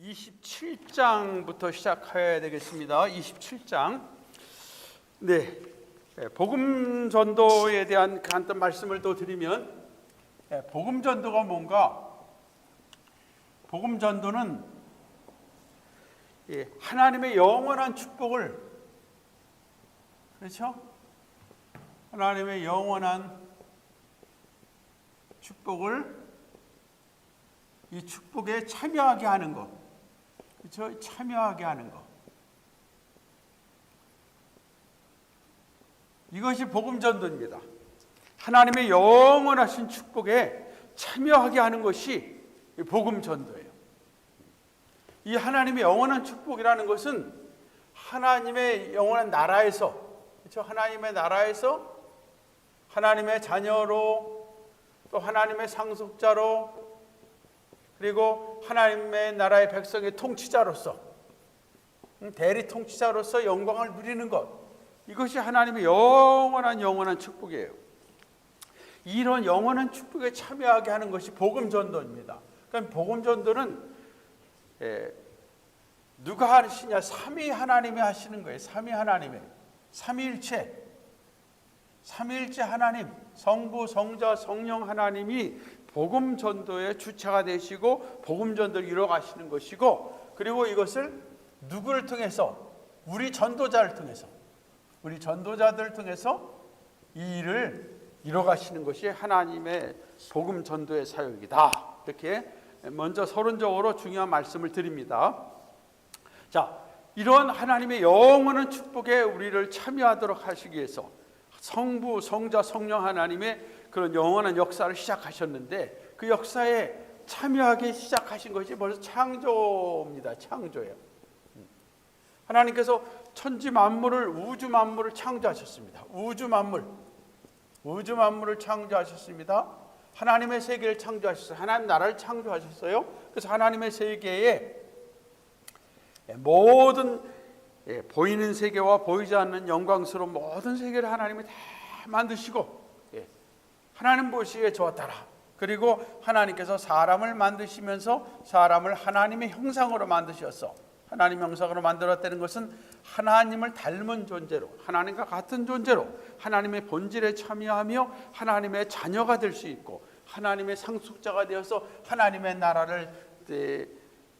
27장부터 시작해야 되겠습니다. 27장. 네, 복음 전도에 대한 간단 말씀을 또 드리면, 복음 전도가 뭔가? 복음 전도는 하나님의 영원한 축복을, 그렇죠? 하나님의 영원한 축복을, 이 축복에 참여하게 하는 것, 그렇죠? 참여하게 하는 것. 이것이 복음 전도입니다. 하나님의 영원하신 축복에 참여하게 하는 것이 복음 전도예요. 이 하나님의 영원한 축복이라는 것은 하나님의 영원한 나라에서, 그렇죠? 하나님의 나라에서 하나님의 자녀로, 또 하나님의 상속자로, 그리고 하나님의 나라의 백성의 통치자로서, 대리 통치자로서 영광을 누리는 것, 이것이 하나님의 영원한 축복이에요. 이런 영원한 축복에 참여하게 하는 것이 복음 전도입니다. 그러니까 복음 전도는 누가 하시냐? 삼위 하나님이 하시는 거예요. 삼위 하나님의, 삼위일체 하나님, 성부, 성자, 성령 하나님이 복음 전도의 주체가 되시고 복음 전도를 이루어 가시는 것이고, 그리고 이것을 누구를 통해서? 우리 전도자를 통해서, 우리 전도자들을 통해서 이 일을 이루어 가시는 것이 하나님의 복음 전도의 사역이다. 이렇게 먼저 서론적으로 중요한 말씀을 드립니다. 자, 이런 하나님의 영원한 축복에 우리를 참여하도록 하시기 위해서 성부, 성자, 성령 하나님의 그런 영원한 역사를 시작하셨는데, 그 역사에 참여하기 시작하신 것이 벌써 창조입니다. 창조예요. 하나님께서 천지 만물을, 우주 만물을 창조하셨습니다. 우주 만물을 창조하셨습니다. 하나님의 세계를 창조하셨어요. 하나님 나라를 창조하셨어요. 그래서 하나님의 세계에 모든 보이는 세계와 보이지 않는 영광스러운 모든 세계를 하나님이 다 만드시고, 하나님 보시기에 좋았더라. 그리고 하나님께서 사람을 만드시면서 사람을 하나님의 형상으로 만드셨어. 하나님 형상으로 만들었다는 것은 하나님을 닮은 존재로, 하나님과 같은 존재로 하나님의 본질에 참여하며 하나님의 자녀가 될 수 있고, 하나님의 상속자가 되어서 하나님의 나라를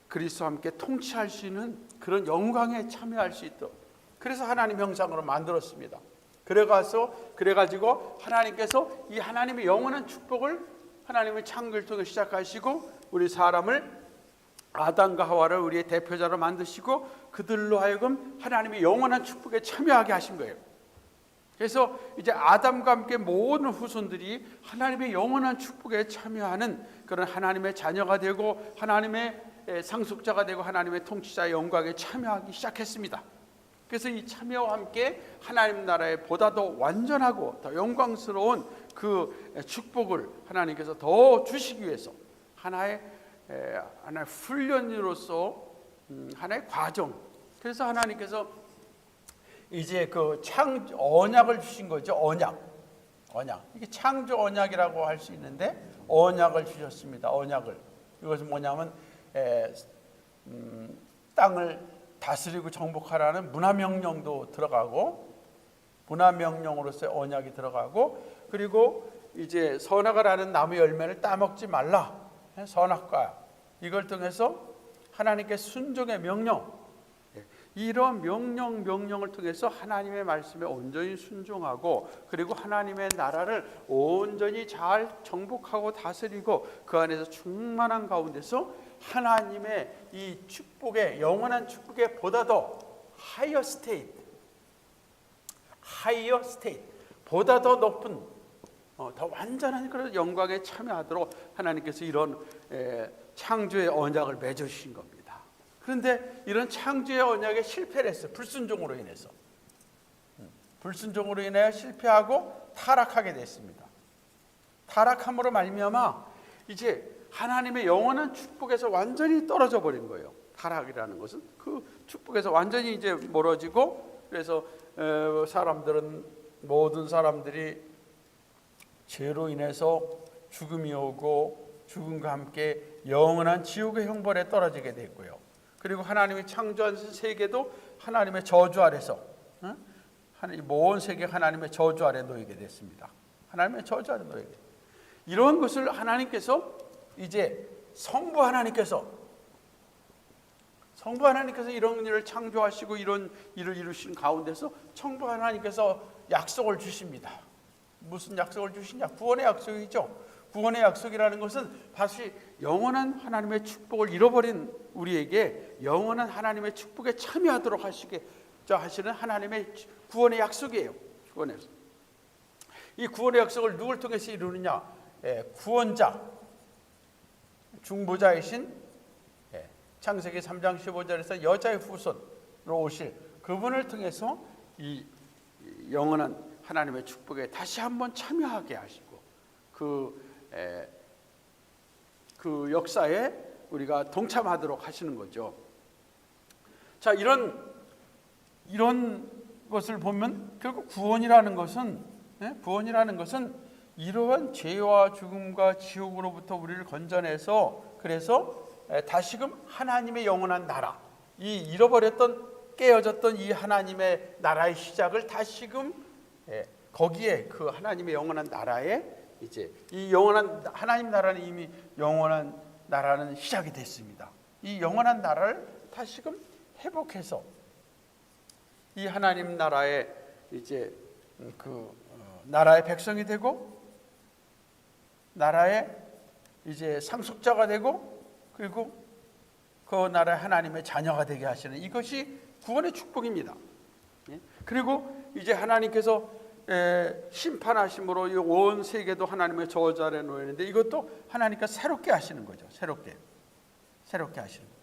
그리스도와 함께 통치할 수 있는 그런 영광에 참여할 수 있도록, 그래서 하나님 형상으로 만들었습니다. 그래가지고 하나님께서 이 하나님의 영원한 축복을 하나님의 창조를 통해 시작하시고, 우리 사람을, 아담과 하와를 우리의 대표자로 만드시고 그들로 하여금 하나님의 영원한 축복에 참여하게 하신 거예요. 그래서 이제 아담과 함께 모든 후손들이 하나님의 영원한 축복에 참여하는 그런 하나님의 자녀가 되고 하나님의 상속자가 되고 하나님의 통치자의 영광에 참여하기 시작했습니다. 그래서 이 참여와 함께 하나님 나라에 보다 더 완전하고 더 영광스러운 그 축복을 하나님께서 더 주시기 위해서 하나의 훈련으로서 하나의 과정. 그래서 하나님께서 이제 그 언약을 주신 거죠. 언약. 이게 창조 언약이라고 할 수 있는데, 언약을 주셨습니다. 언약을. 이것은 뭐냐면 땅을 다스리고 정복하라는 문화명령도 들어가고, 문화명령으로서의 언약이 들어가고, 그리고 이제 선악과라는 나무 열매를 따먹지 말라. 선악과. 이걸 통해서 하나님께 순종의 명령, 이런 명령을 통해서 하나님의 말씀에 온전히 순종하고, 그리고 하나님의 나라를 온전히 잘 정복하고 다스리고 그 안에서 충만한 가운데서 하나님의 이 축복의, 영원한 축복의 보다 더 higher state, 보다 더 높은, 더 완전한 그런 영광에 참여하도록 하나님께서 이런 창조의 언약을 맺으신 겁니다. 그런데 이런 창조의 언약에 실패를 했어요. 불순종으로 인해서. 불순종으로 인해 실패하고 타락하게 됐습니다. 타락함으로 말미암아 이제 하나님의 영원한 축복에서 완전히 떨어져 버린 거예요. 타락이라는 것은 그 축복에서 완전히 이제 멀어지고, 그래서 모든 사람들이 죄로 인해서 죽음이 오고 죽음과 함께 영원한 지옥의 형벌에 떨어지게 됐고요. 그리고 하나님이 창조한 세계도 하나님의 저주 아래서, 하나님 모든 세계 하나님의 저주 아래 놓이게 됐습니다. 하나님의 저주 아래 놓이게. 이런 것을 하나님께서 이제 성부 하나님께서 이런 일을 창조하시고 이런 일을 이루신 가운데서 성부 하나님께서 약속을 주십니다. 무슨 약속을 주시냐? 구원의 약속이죠. 구원의 약속이라는 것은 다시 영원한 하나님의 축복을 잃어버린 우리에게 영원한 하나님의 축복에 참여하도록 하시는 하나님의 구원의 약속이에요. 구원의 약속. 이 구원의 약속을 누굴 통해서 이루느냐? 구원자, 중보자이신 창세기 3장 15절에서 여자의 후손으로 오실 그분을 통해서 이 영원한 하나님의 축복에 다시 한번 참여하게 하시고 그 역사에 우리가 동참하도록 하시는 거죠. 자, 이런 것을 보면 결국 구원이라는 것은 이러한 죄와 죽음과 지옥으로부터 우리를 건져내서 그래서 다시금 하나님의 영원한 나라, 이 잃어버렸던 깨어졌던 이 하나님의 나라의 시작을 다시금 거기에 그 하나님의 영원한 나라에 이제 이 영원한 하나님 나라는 이미 영원한 나라는 시작이 됐습니다. 이 영원한 나라를 다시금 회복해서 이 하나님 나라의 이제 나라의 백성이 되고 나라의 이제 상속자가 되고 그리고 그 나라의 하나님의 자녀가 되게 하시는 이것이 구원의 축복입니다. 그리고 이제 하나님께서 심판하심으로 이 온 세계도 하나님의 저주 아래 놓이는데 이것도 하나님께서 새롭게 하시는 거죠. 새롭게 하시는 거예요.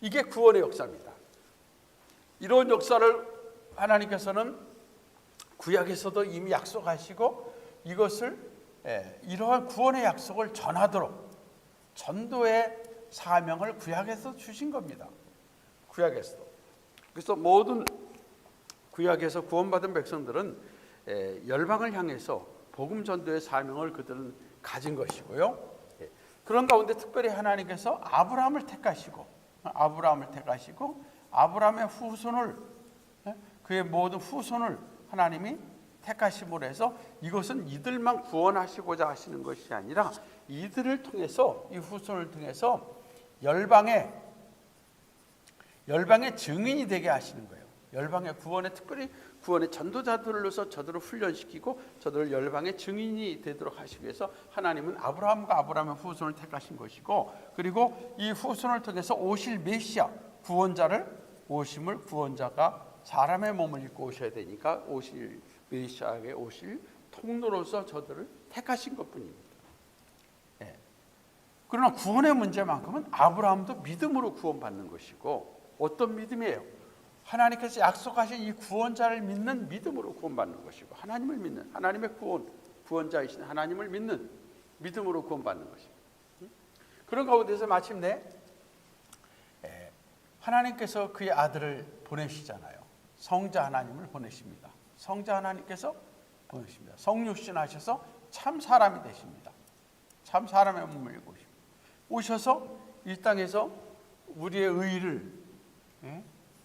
이게 구원의 역사입니다. 이런 역사를 하나님께서는 구약에서도 이미 약속하시고 이것을 이러한 구원의 약속을 전하도록 전도의 사명을 구약에서 주신 겁니다. 구약에서. 그래서 모든 구약에서 구원받은 백성들은 열방을 향해서 복음 전도의 사명을 그들은 가진 것이고요. 그런 가운데 특별히 하나님께서 아브라함을 택하시고 아브라함의 후손을 그의 모든 후손을 하나님이 택하심으로 해서 이것은 이들만 구원하시고자 하시는 것이 아니라 이들을 통해서 이 후손을 통해서 열방의 증인이 되게 하시는 거예요. 열방의 구원에 특별히 구원의 전도자들로서 저들을 훈련시키고 저들을 열방의 증인이 되도록 하시기 위해서 하나님은 아브라함과 아브라함의 후손을 택하신 것이고 그리고 이 후손을 통해서 오실 메시아 구원자가 사람의 몸을 입고 오셔야 되니까 오실 메시아에게 오실 통로로서 저들을 택하신 것뿐입니다. 그러나 구원의 문제만큼은 아브라함도 믿음으로 구원받는 것이고 어떤 믿음이에요? 하나님께서 약속하신 이 구원자를 믿는 믿음으로 구원받는 것이고 하나님을 믿는 하나님의 구원자이신 하나님을 믿는 믿음으로 구원받는 것이고 그런 가운데서 마침내 하나님께서 그의 아들을 보내시잖아요. 성자 하나님을 보내십니다. 성자 하나님께서 보내십니다. 성육신 하셔서 참 사람이 되십니다. 참 사람의 몸을 입고 오셔서 이 땅에서 우리의 의를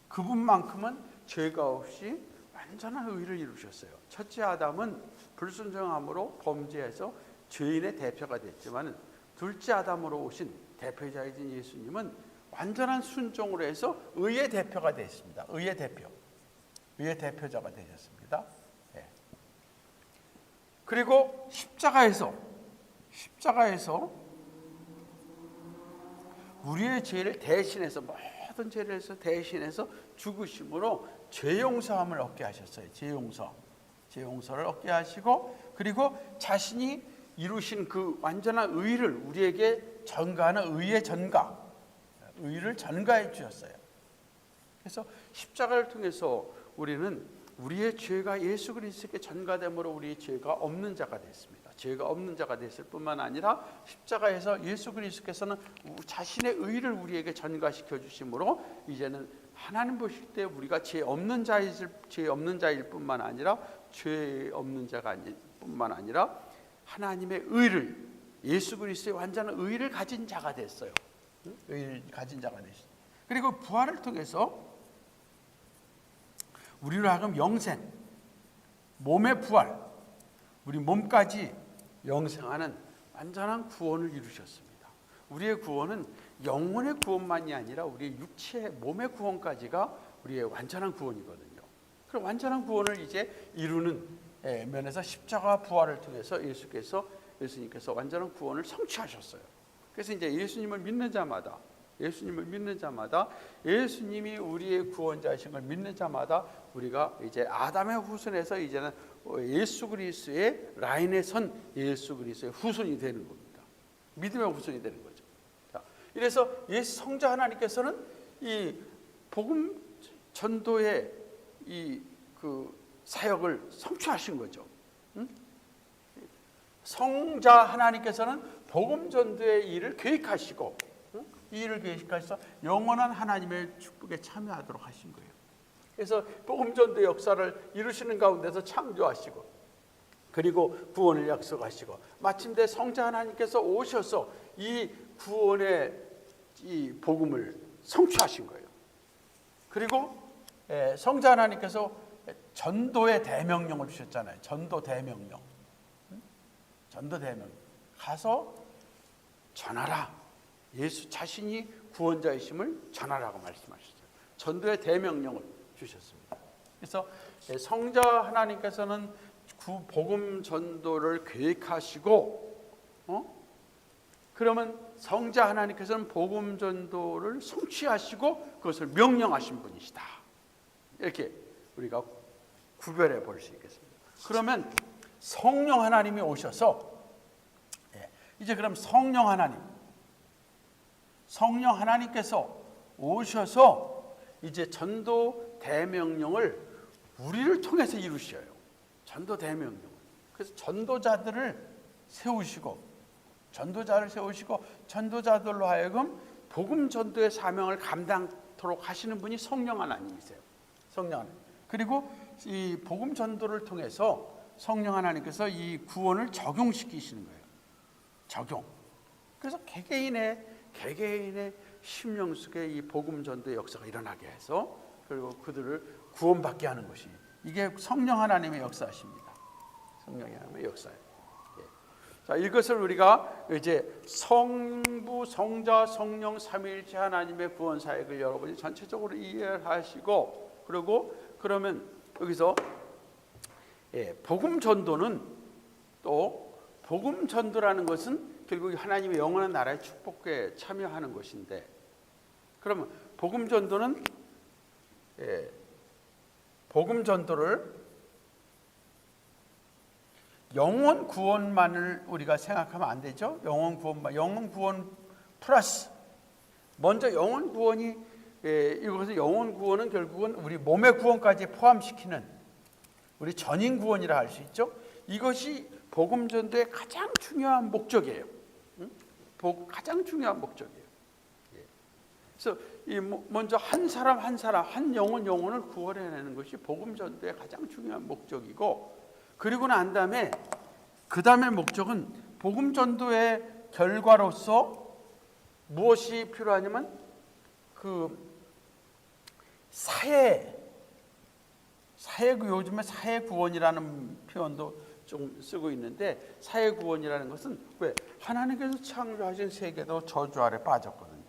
그분만큼은 죄가 없이 완전한 의를 이루셨어요. 첫째 아담은 불순종함으로 범죄해서 죄인의 대표가 됐지만 둘째 아담으로 오신 대표자이신 예수님은 완전한 순종으로 해서 의의 대표가 되셨습니다. 의의 대표자가 되셨습니다. 그리고 십자가에서 우리의 죄를 대신해서 모든 죄를 해서 대신해서 죽으심으로 죄 용서함을 얻게 하셨어요. 죄용서를 얻게 하시고 그리고 자신이 이루신 그 완전한 의를 우리에게 전가하는 의를 전가해 주셨어요. 그래서 십자가를 통해서 우리는 우리의 죄가 예수 그리스도께 전가됨으로 우리의 죄가 없는 자가 됐습니다. 죄가 없는 자가 됐을 뿐만 아니라 십자가에서 예수 그리스도께서는 자신의 의를 우리에게 전가시켜 주심으로 이제는 하나님 보실 때 우리가 죄 없는 자일 뿐만 아니라 죄 없는 자가 뿐만 아니라 하나님의 의를 예수 그리스도의 완전한 의를 가진 자가 됐어요. 의를 가진 자가 되셨어요. 그리고 부활을 통해서 우리로 하여금 영생, 몸의 부활, 우리 몸까지 영생하는 완전한 구원을 이루셨습니다. 우리의 구원은 영혼의 구원만이 아니라 우리의 육체의 몸의 구원까지가 우리의 완전한 구원이거든요. 그럼 완전한 구원을 이제 이루는 면에서 십자가 부활을 통해서 예수님께서 완전한 구원을 성취하셨어요. 그래서 이제 예수님을 믿는 자마다 예수님이 우리의 구원자이신 걸 믿는 자마다 우리가 이제 아담의 후손에서 이제는 예수 그리스도의 라인에 선 예수 그리스도의 후손이 되는 겁니다. 믿음의 후손이 되는 거죠. 자, 이래서 예수 성자 하나님께서는 이 복음 전도의 이 그 사역을 성취하신 거죠. 성자 하나님께서는 복음 전도의 일을 계획하시고 이 일을 계획하셔서 영원한 하나님의 축복에 참여하도록 하신 거예요. 그래서 복음 전도의 역사를 이루시는 가운데서 창조하시고 그리고 구원을 약속하시고 마침내 성자 하나님께서 오셔서 이 구원의 이 복음을 성취하신 거예요. 그리고 성자 하나님께서 전도의 대명령을 주셨잖아요. 전도 대명령. 가서 전하라. 예수 자신이 구원자이심을 전하라고 말씀하셨어요. 전도의 대명령을 주셨습니다. 그래서 성자 하나님께서는 복음 전도를 계획하시고 그러면 성자 하나님께서는 복음 전도를 성취하시고 그것을 명령하신 분이시다. 이렇게 우리가 구별해 볼 수 있겠습니다. 그러면 성령 하나님이 오셔서 이제 그럼 성령 하나님께서 오셔서 이제 전도 대명령을 우리를 통해서 이루셔요. 전도 대명령을. 그래서 전도자를 세우시고 전도자들로 하여금 복음 전도의 사명을 감당토록 하시는 분이 성령 하나님이세요. 성령 하나님. 그리고 이 복음 전도를 통해서 성령 하나님께서 이 구원을 적용시키시는 거예요. 적용. 그래서 개개인의 심령 속에 이 복음 전도의 역사가 일어나게 해서 그리고 그들을 구원받게 하는 것이 이게 성령 하나님의 역사십니다. 성령 하나님의 역사예요. 자, 이것을 우리가 이제 성부, 성자, 성령 삼위일체 하나님의 구원 사역을 여러분이 전체적으로 이해하시고 그리고 그러면 여기서 복음 전도는 또 복음 전도라는 것은 결국 하나님의 영원한 나라의 축복에 참여하는 것인데 그러면 복음 전도는 복음 전도를 영원 구원만을 우리가 생각하면 안 되죠. 영원 구원 플러스 먼저 영원 구원이 이것은 영원 구원은 결국은 우리 몸의 구원까지 포함시키는 우리 전인 구원이라 할 수 있죠. 이것이 복음 전도의 가장 중요한 목적이에요. 가장 중요한 목적이에요. 그래서 먼저 한 사람 한 영혼을 구원해내는 것이 복음 전도의 가장 중요한 목적이고 그리고 난 다음에 그 다음의 목적은 복음 전도의 결과로서 무엇이 필요하냐면 그 요즘에 사회 구원이라는 표현도 좀 쓰고 있는데 사회 구원이라는 것은 왜 하나님께서 창조하신 세계도 저주 아래 빠졌거든요.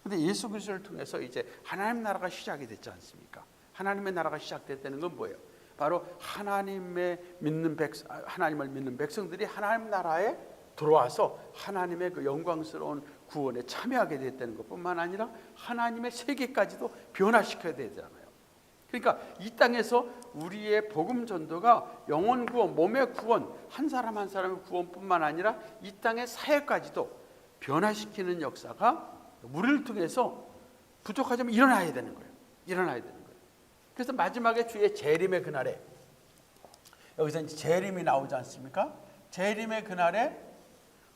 근데 예수 그리스도를 통해서 이제 하나님 나라가 시작이 됐지 않습니까? 하나님의 나라가 시작됐다는 건 뭐예요? 바로 하나님을 믿는 백성들이 하나님 나라에 들어와서 하나님의 그 영광스러운 구원에 참여하게 됐다는 것뿐만 아니라 하나님의 세계까지도 변화시켜야 되잖아요. 그러니까 이 땅에서 우리의 복음 전도가 영혼 구원, 몸의 구원, 한 사람 한 사람의 구원뿐만 아니라 이 땅의 사회까지도 변화시키는 역사가 우리를 통해서 부족하지만 일어나야 되는 거예요. 그래서 마지막에 주의 재림의 그날에 여기서 이제 재림이 나오지 않습니까? 재림의 그날에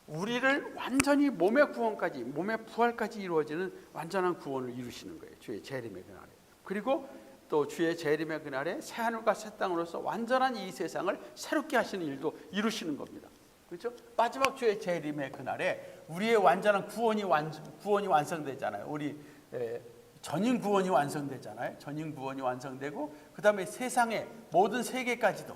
우리를 완전히 몸의 구원까지, 몸의 부활까지 이루어지는 완전한 구원을 이루시는 거예요. 주의 재림의 그날에. 그리고 또 주의 재림의 그날에 새 하늘과 새 땅으로서 완전한 이 세상을 새롭게 하시는 일도 이루시는 겁니다. 그렇죠? 마지막 주의 재림의 그날에 우리의 완전한 구원이 완성되잖아요. 우리 전인 구원이 완성되잖아요. 전인 구원이 완성되고 그 다음에 세상의 모든 세계까지도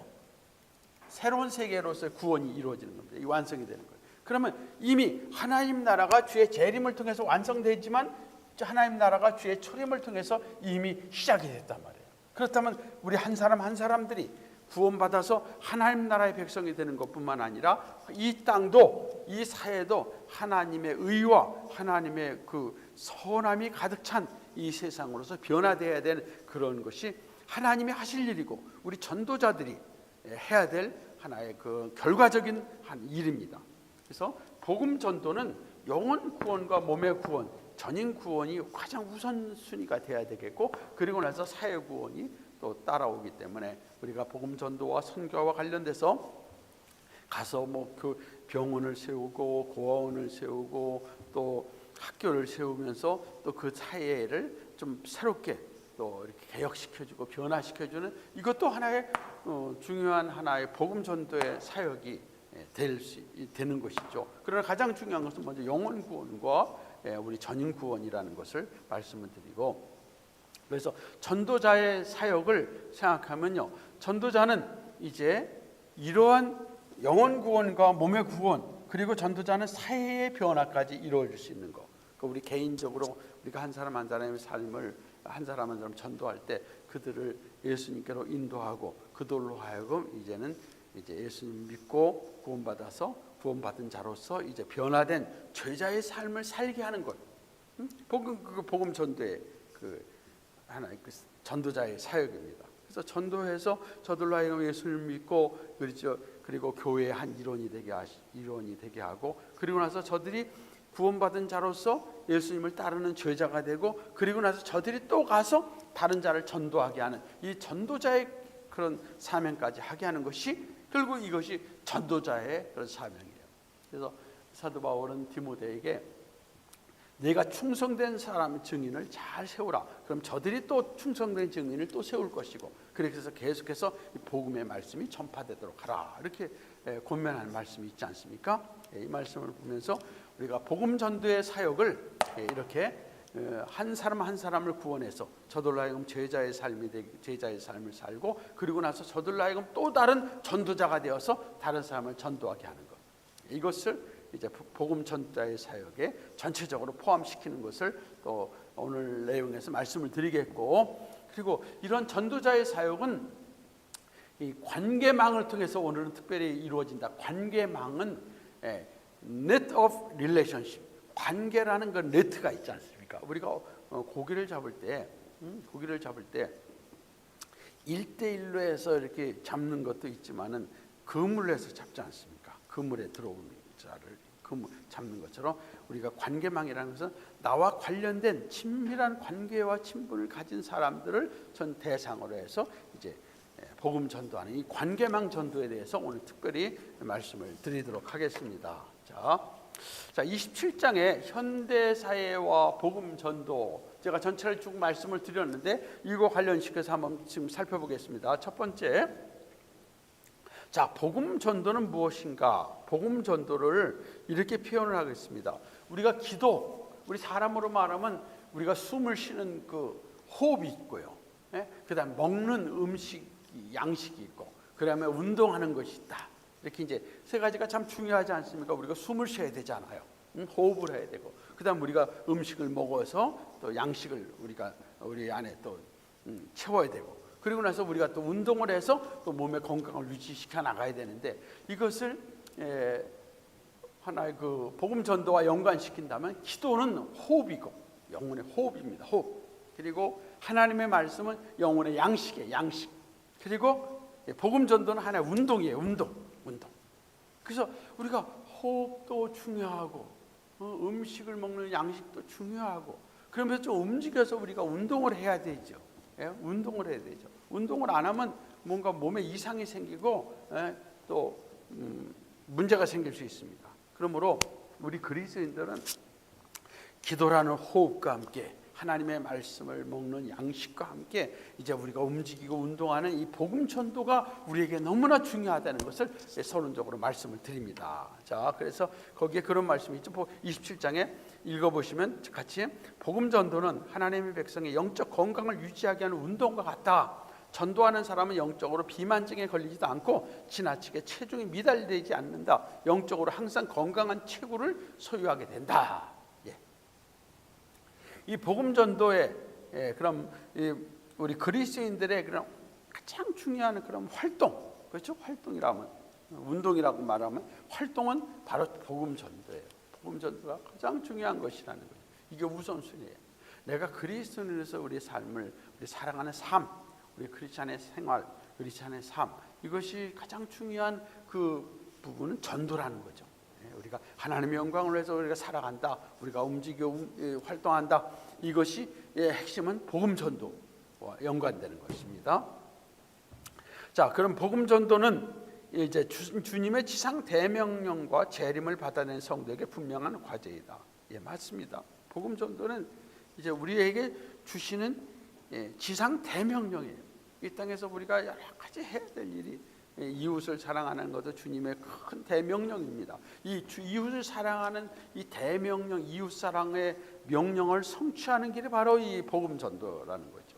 새로운 세계로서의 구원이 이루어지는 겁니다. 이 완성이 되는 거예요. 그러면 이미 하나님 나라가 주의 재림을 통해서 완성되지만 하나님 나라가 주의 초림을 통해서 이미 시작이 됐단 말이에요. 그렇다면 우리 한 사람 한 사람들이 구원받아서 하나님 나라의 백성이 되는 것뿐만 아니라 이 땅도 이 사회도 하나님의 의와 하나님의 그 선함이 가득 찬 이 세상으로서 변화되어야 되는 그런 것이 하나님이 하실 일이고 우리 전도자들이 해야 될 하나의 그 결과적인 한 일입니다. 그래서 복음 전도는 영혼 구원과 몸의 구원, 전인 구원이 가장 우선순위가 돼야 되겠고 그리고 나서 사회 구원이 또 따라오기 때문에 우리가 복음 전도와 선교와 관련돼서 가서 뭐 그 병원을 세우고 고아원을 세우고 또 학교를 세우면서 또 그 사회를 좀 새롭게 또 이렇게 개혁시켜주고 변화시켜주는 이것도 하나의 중요한 하나의 복음 전도의 사역이 되는 것이죠. 그러나 가장 중요한 것은 먼저 영혼 구원과 우리 전인 구원이라는 것을 말씀을 드리고 그래서 전도자의 사역을 생각하면요, 전도자는 이제 이러한 영혼 구원과 몸의 구원 그리고 전도자는 사회의 변화까지 이루어질 수 있는 것. 우리 개인적으로 우리가 한 사람 한 사람의 삶을 한 사람 한 사람 전도할 때 그들을 예수님께로 인도하고 그들로 하여금 이제는 이제 예수님 믿고 구원받아서 구원받은 자로서 이제 변화된 죄자의 삶을 살게 하는 것. 복음 전도의 그 하나의 그 전도자의 사역입니다. 그래서 전도해서 저들로 하여금 예수를 믿고 그리고 교회의 한 일원이 되게 하고 그리고 나서 저들이 구원받은 자로서 예수님을 따르는 죄자가 되고 그리고 나서 저들이 또 가서 다른 자를 전도하게 하는 이 전도자의 그런 사명까지 하게 하는 것이 결국 이것이 전도자의 그런 사명이에요. 그래서 사도 바울은 디모데에게 내가 충성된 사람 증인을 잘 세우라. 그럼 저들이 또 충성된 증인을 또 세울 것이고 그래서 계속해서 이 복음의 말씀이 전파되도록 하라. 이렇게 권면하는 말씀이 있지 않습니까? 이 말씀을 보면서 우리가 복음 전도의 사역을 이렇게 한 사람 한 사람을 구원해서 저들로 하여금 제자의 삶을 살고 그리고 나서 저들로 하여금 또 다른 전도자가 되어서 다른 사람을 전도하게 하는 것. 이것을 이제 복음 전도자의 사역에 전체적으로 포함시키는 것을 또 오늘 내용에서 말씀을 드리겠고 그리고 이런 전도자의 사역은 이 관계망을 통해서 오늘은 특별히 이루어진다. 관계망은 net of relationship, 관계라는 그 네트가 있지 않습니까? 우리가 고기를 잡을 때 1대1로 해서 이렇게 잡는 것도 있지만은 그물로 해서 잡지 않습니까? 그물에 들어오는 자를 잡는 것처럼 우리가 관계망이라는 것은 나와 관련된 친밀한 관계와 친분을 가진 사람들을 전 대상으로 해서 이제 복음 전도하는 이 관계망 전도에 대해서 오늘 특별히 말씀을 드리도록 하겠습니다. 자 27장에 현대 사회와 복음 전도 제가 전체를 쭉 말씀을 드렸는데 이거 관련시켜서 한번 지금 살펴보겠습니다. 첫 번째, 자 복음 전도는 무엇인가? 복음 전도를 이렇게 표현을 하겠습니다. 우리가 기도, 우리 사람으로 말하면 우리가 숨을 쉬는 그 호흡이 있고요. 그다음 먹는 음식 양식이 있고 그다음에 운동하는 것이 있다. 이렇게 이제 세 가지가 참 중요하지 않습니까? 우리가 숨을 쉬어야 되잖아요. 호흡을 해야 되고 그다음 우리가 음식을 먹어서 또 양식을 우리 안에 또 채워야 되고 그리고 나서 우리가 또 운동을 해서 또 몸의 건강을 유지시켜 나가야 되는데 이것을 하나의 그 복음 전도와 연관시킨다면 기도는 호흡이고 영혼의 호흡입니다. 호흡. 그리고 하나님의 말씀은 영혼의 양식이에요. 양식. 그리고 복음 전도는 하나의 운동이에요. 운동. 그래서 우리가 호흡도 중요하고 음식을 먹는 양식도 중요하고 그러면서 좀 움직여서 우리가 운동을 해야 되죠. 운동을 해야 되죠. 운동을 안 하면 뭔가 몸에 이상이 생기고 또 문제가 생길 수 있습니다. 그러므로 우리 그리스도인들은 기도라는 호흡과 함께 하나님의 말씀을 먹는 양식과 함께 이제 우리가 움직이고 운동하는 이 복음 전도가 우리에게 너무나 중요하다는 것을 서론적으로 말씀을 드립니다. 자, 그래서 거기에 그런 말씀이 있죠. 27장에 읽어보시면 같이 복음 전도는 하나님의 백성의 영적 건강을 유지하게 하는 운동과 같다. 전도하는 사람은 영적으로 비만증에 걸리지도 않고 지나치게 체중이 미달되지 않는다. 영적으로 항상 건강한 체구를 소유하게 된다. 이 복음 전도의 그럼 우리 그리스도인들의 그런 가장 중요한 그런 활동, 그렇죠? 활동이라면 운동이라고 말하면 활동은 바로 복음 전도예요. 복음 전도가 가장 중요한 것이라는 거예요. 이게 우선순위예요. 내가 그리스도인으로서 우리의 삶을, 우리 사랑하는 삶, 우리 크리스찬의 생활, 크리스찬의 삶, 이것이 가장 중요한 그 부분은 전도라는 거죠. 우리가 하나님의 영광을 위해서 우리가 살아간다, 우리가 움직여 활동한다. 이것이 핵심은 복음 전도와 연관되는 것입니다. 자, 그럼 복음 전도는 이제 주님의 지상 대명령과 재림을 받아낸 성도에게 분명한 과제이다. 예, 맞습니다. 복음 전도는 이제 우리에게 주시는 지상 대명령이에요. 이 땅에서 우리가 여러 가지 해야 될 일이 이웃을 사랑하는 것도 주님의 큰 대명령입니다. 이 이웃을 사랑하는 이 대명령, 이웃 사랑의 명령을 성취하는 길이 바로 이 복음 전도라는 거죠.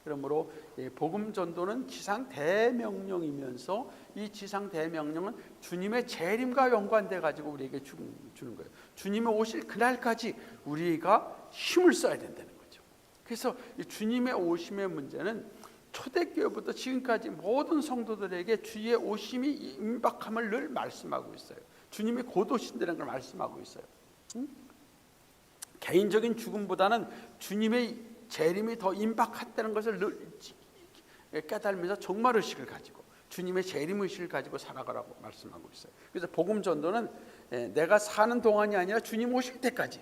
그러므로 복음 전도는 지상 대명령이면서 이 지상 대명령은 주님의 재림과 연관돼 가지고 우리에게 주는 거예요. 주님이 오실 그날까지 우리가 힘을 써야 된다는 거죠. 그래서 이 주님의 오심의 문제는 초대교회부터 지금까지 모든 성도들에게 주의 오심이 임박함을 늘 말씀하고 있어요. 주님이 곧 오신다는 걸 말씀하고 있어요. 개인적인 죽음보다는 주님의 재림이 더 임박했다는 것을 늘 깨달으면서 종말의식을 가지고 주님의 재림의식을 가지고 살아가라고 말씀하고 있어요. 그래서 복음 전도는 내가 사는 동안이 아니라 주님 오실 때까지,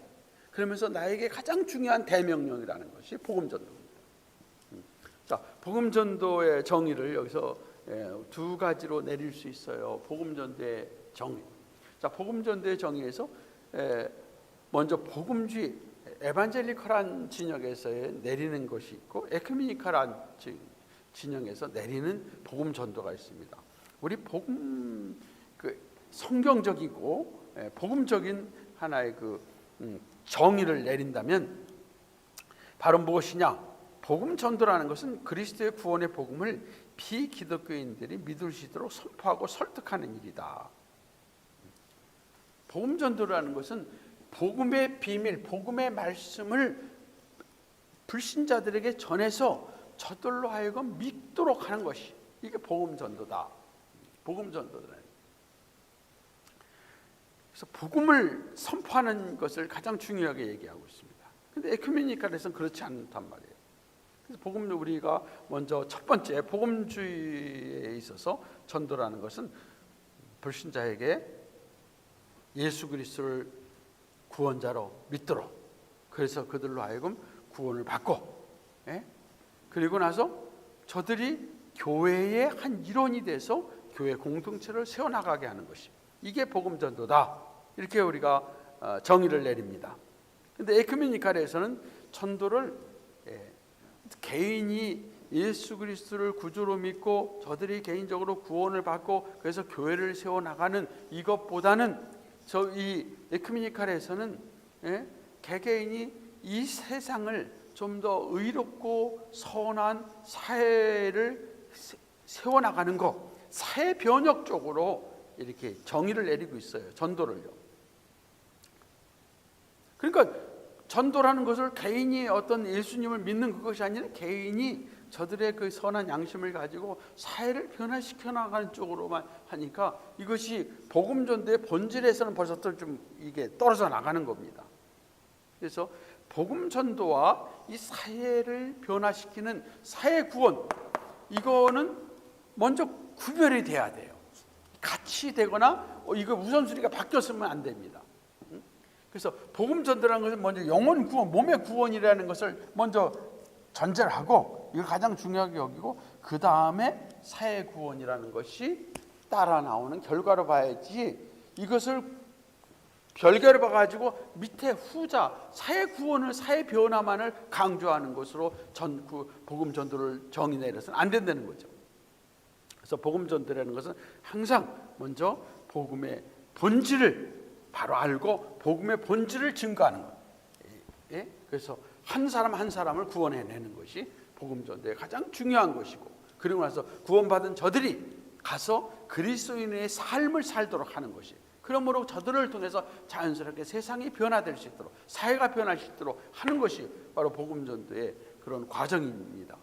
그러면서 나에게 가장 중요한 대명령이라는 것이 복음 전도입니다. 자, 복음 전도의 정의를 여기서 두 가지로 내릴 수 있어요. 복음 전도의 정의. 자, 복음 전도의 정의에서 먼저 복음주의, 에반젤리컬한 진영에서 내리는 것이 있고 에큐메니컬한 진영에서 내리는 복음 전도가 있습니다. 우리 복음 성경적이고 복음적인 하나의 정의를 내린다면 바로 무엇이냐? 복음 전도라는 것은 그리스도의 구원의 복음을 비기독교인들이 믿을 수 있도록 선포하고 설득하는 일이다. 복음 전도라는 것은 복음의 비밀, 복음의 말씀을 불신자들에게 전해서 저들로 하여금 믿도록 하는 것이, 이게 복음 전도다. 복음 전도다. 그래서 복음을 선포하는 것을 가장 중요하게 얘기하고 있습니다. 그런데 에큐메니컬에서는 그렇지 않단 말이에요. 그래서 복음, 우리가 먼저 첫 번째 복음주의에 있어서 전도라는 것은 불신자에게 예수 그리스도를 구원자로 믿도록, 그래서 그들로 하여금 구원을 받고, 그리고 나서 저들이 교회의 한 일원이 돼서 교회 공동체를 세워나가게 하는 것이, 이게 복음 전도다. 이렇게 우리가 정의를 내립니다. 그런데 에큐메니컬에서는 전도를 개인이 예수 그리스도를 구주로 믿고 저들이 개인적으로 구원을 받고 그래서 교회를 세워나가는 이것보다는 이 에큐메니컬에서는 개개인이 이 세상을 좀 더 의롭고 선한 사회를 세워나가는 것, 사회 변혁 쪽으로 이렇게 정의를 내리고 있어요. 전도를요. 그러니까 전도라는 것을 개인이 어떤 예수님을 믿는 그것이 아니라 개인이 저들의 그 선한 양심을 가지고 사회를 변화시켜 나가는 쪽으로만 하니까 이것이 복음 전도의 본질에서는 벌써 좀 이게 떨어져 나가는 겁니다. 그래서 복음 전도와 이 사회를 변화시키는 사회 구원, 이거는 먼저 구별이 돼야 돼요. 같이 되거나 이거 우선순위가 바뀌었으면 안 됩니다. 그래서 복음 전도라는 것은 먼저 영혼 구원, 몸의 구원이라는 것을 먼저 전제를 하고, 이걸 가장 중요하게 여기고, 그 다음에 사회 구원이라는 것이 따라 나오는 결과로 봐야지, 이것을 별개로 봐가지고 밑에 후자 사회 구원을, 사회 변화만을 강조하는 것으로 복음 전도를 정의 내려서는 안 된다는 거죠. 그래서 복음 전도라는 것은 항상 먼저 복음의 본질을 바로 알고 복음의 본질을 증거하는 것. 예? 그래서 한 사람 한 사람을 구원해내는 것이 복음 전도의 가장 중요한 것이고, 그리고 나서 구원받은 저들이 가서 그리스도인의 삶을 살도록 하는 것이, 그러므로 저들을 통해서 자연스럽게 세상이 변화될 수 있도록, 사회가 변할 수 있도록 하는 것이 바로 복음 전도의 그런 과정입니다.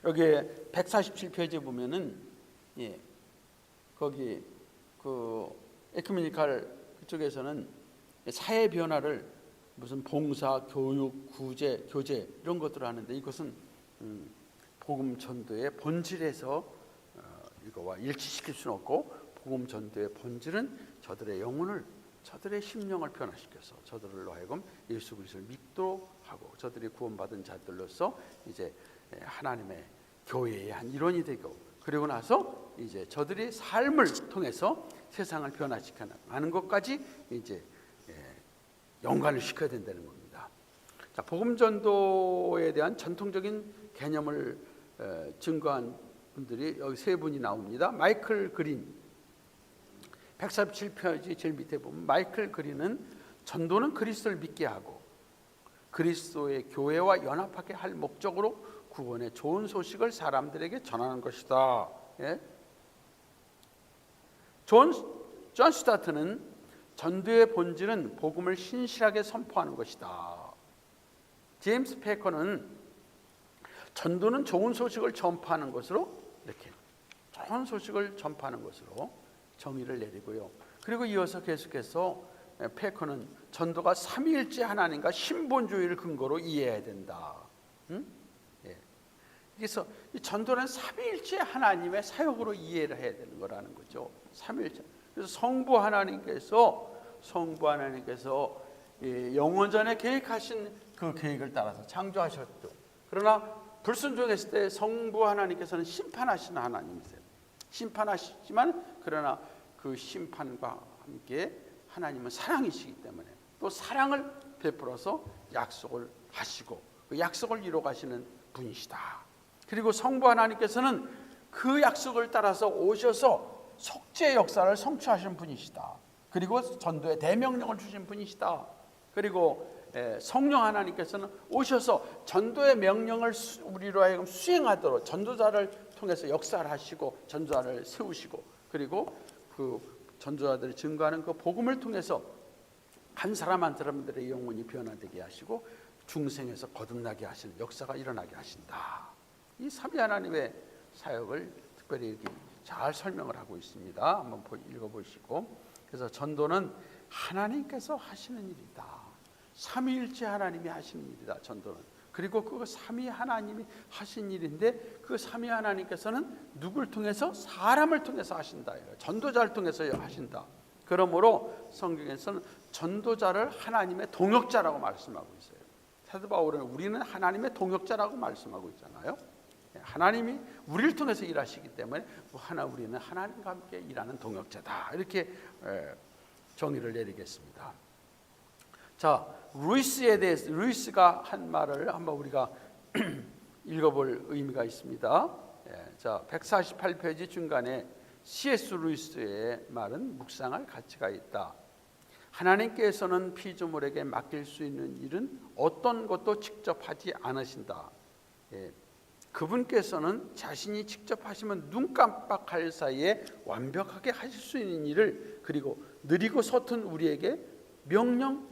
여기에 147페이지에 보면은 거기 그 에큐메니칼 그쪽에서는 사회 변화를 무슨 봉사, 교육, 구제, 교제 이런 것들을 하는데, 이것은 복음 전도의 본질에서 이거와 일치시킬 수는 없고, 복음 전도의 본질은 저들의 영혼을, 저들의 심령을 변화시켜서 저들로 하여금 예수 그리스도를 믿도록 하고, 저들이 구원받은 자들로서 이제 하나님의 교회의 한 일원이 되고, 그리고 나서 이제 저들의 삶을 통해서 세상을 변화시켜 나가는 것까지 이제 연관을 시켜야 된다는 겁니다. 자, 복음 전도에 대한 전통적인 개념을 증거한 분들이 여기 세 분이 나옵니다. 마이클 그린, 147페이지 제일 밑에 보면 마이클 그린은 전도는 그리스도를 믿게 하고 그리스도의 교회와 연합하게 할 목적으로 구원의 좋은 소식을 사람들에게 전하는 것이다. 예? 존 스타트는 전도의 본질은 복음을 신실하게 선포하는 것이다. 제임스 패커는 전도는 좋은 소식을 전파하는 것으로, 이렇게 좋은 소식을 전파하는 것으로 정의를 내리고요. 그리고 이어서 계속해서 패커는 전도가 삼위일체 하나님과 신본주의를 근거로 이해해야 된다. 그래서 이 전도는 삼위일체 하나님의 사역으로 이해를 해야 되는 거라는 거죠. 삼위일체. 그래서 성부 하나님께서 영원전에 계획하신 그 계획을 따라서 창조하셨죠. 그러나 불순종했을 때 성부 하나님께서는 심판하시는 하나님이세요. 심판하시지만 그러나 그 심판과 함께 하나님은 사랑이시기 때문에 또 사랑을 베풀어서 약속을 하시고 그 약속을 이루어 가시는 분이시다. 그리고 성부 하나님께서는 그 약속을 따라서 오셔서 속죄의 역사를 성취하신 분이시다. 그리고 전도의 대명령을 주신 분이시다. 그리고 성령 하나님께서는 오셔서 전도의 명령을 우리로 하여금 수행하도록 전도자를 통해서 역사를 하시고 전도자를 세우시고, 그리고 그 전도자들이 증거하는 그 복음을 통해서 한 사람 한 사람들의 영혼이 변화되게 하시고 중생에서 거듭나게 하시는 역사가 일어나게 하신다. 이 삼위 하나님의 사역을 특별히 이렇게 잘 설명을 하고 있습니다. 한번 읽어보시고. 그래서 전도는 하나님께서 하시는 일이다. 삼위일체 하나님이 하시는 일이다. 전도는. 그리고 그 삼위 하나님이 하신 일인데 그 삼위 하나님께서는 누굴 통해서? 사람을 통해서 하신다. 전도자를 통해서 하신다. 그러므로 성경에서는 전도자를 하나님의 동역자라고 말씀하고 있어요. 사도 바울은 우리는 하나님의 동역자라고 말씀하고 있잖아요. 하나님이 우리를 통해서 일하시기 때문에 우리는 하나님과 함께 일하는 동역자다. 이렇게 정의를 내리겠습니다. 자, 루이스에 대해서, 루이스가 한 말을 한번 우리가 읽어볼 의미가 있습니다. 자, 148페이지 중간에 C.S. 루이스의 말은 묵상할 가치가 있다. 하나님께서는 피조물에게 맡길 수 있는 일은 어떤 것도 직접 하지 않으신다. 그분께서는 자신이 직접 하시면 눈 깜빡할 사이에 완벽하게 하실 수 있는 일을, 그리고 느리고 서툰 우리에게 명령하도록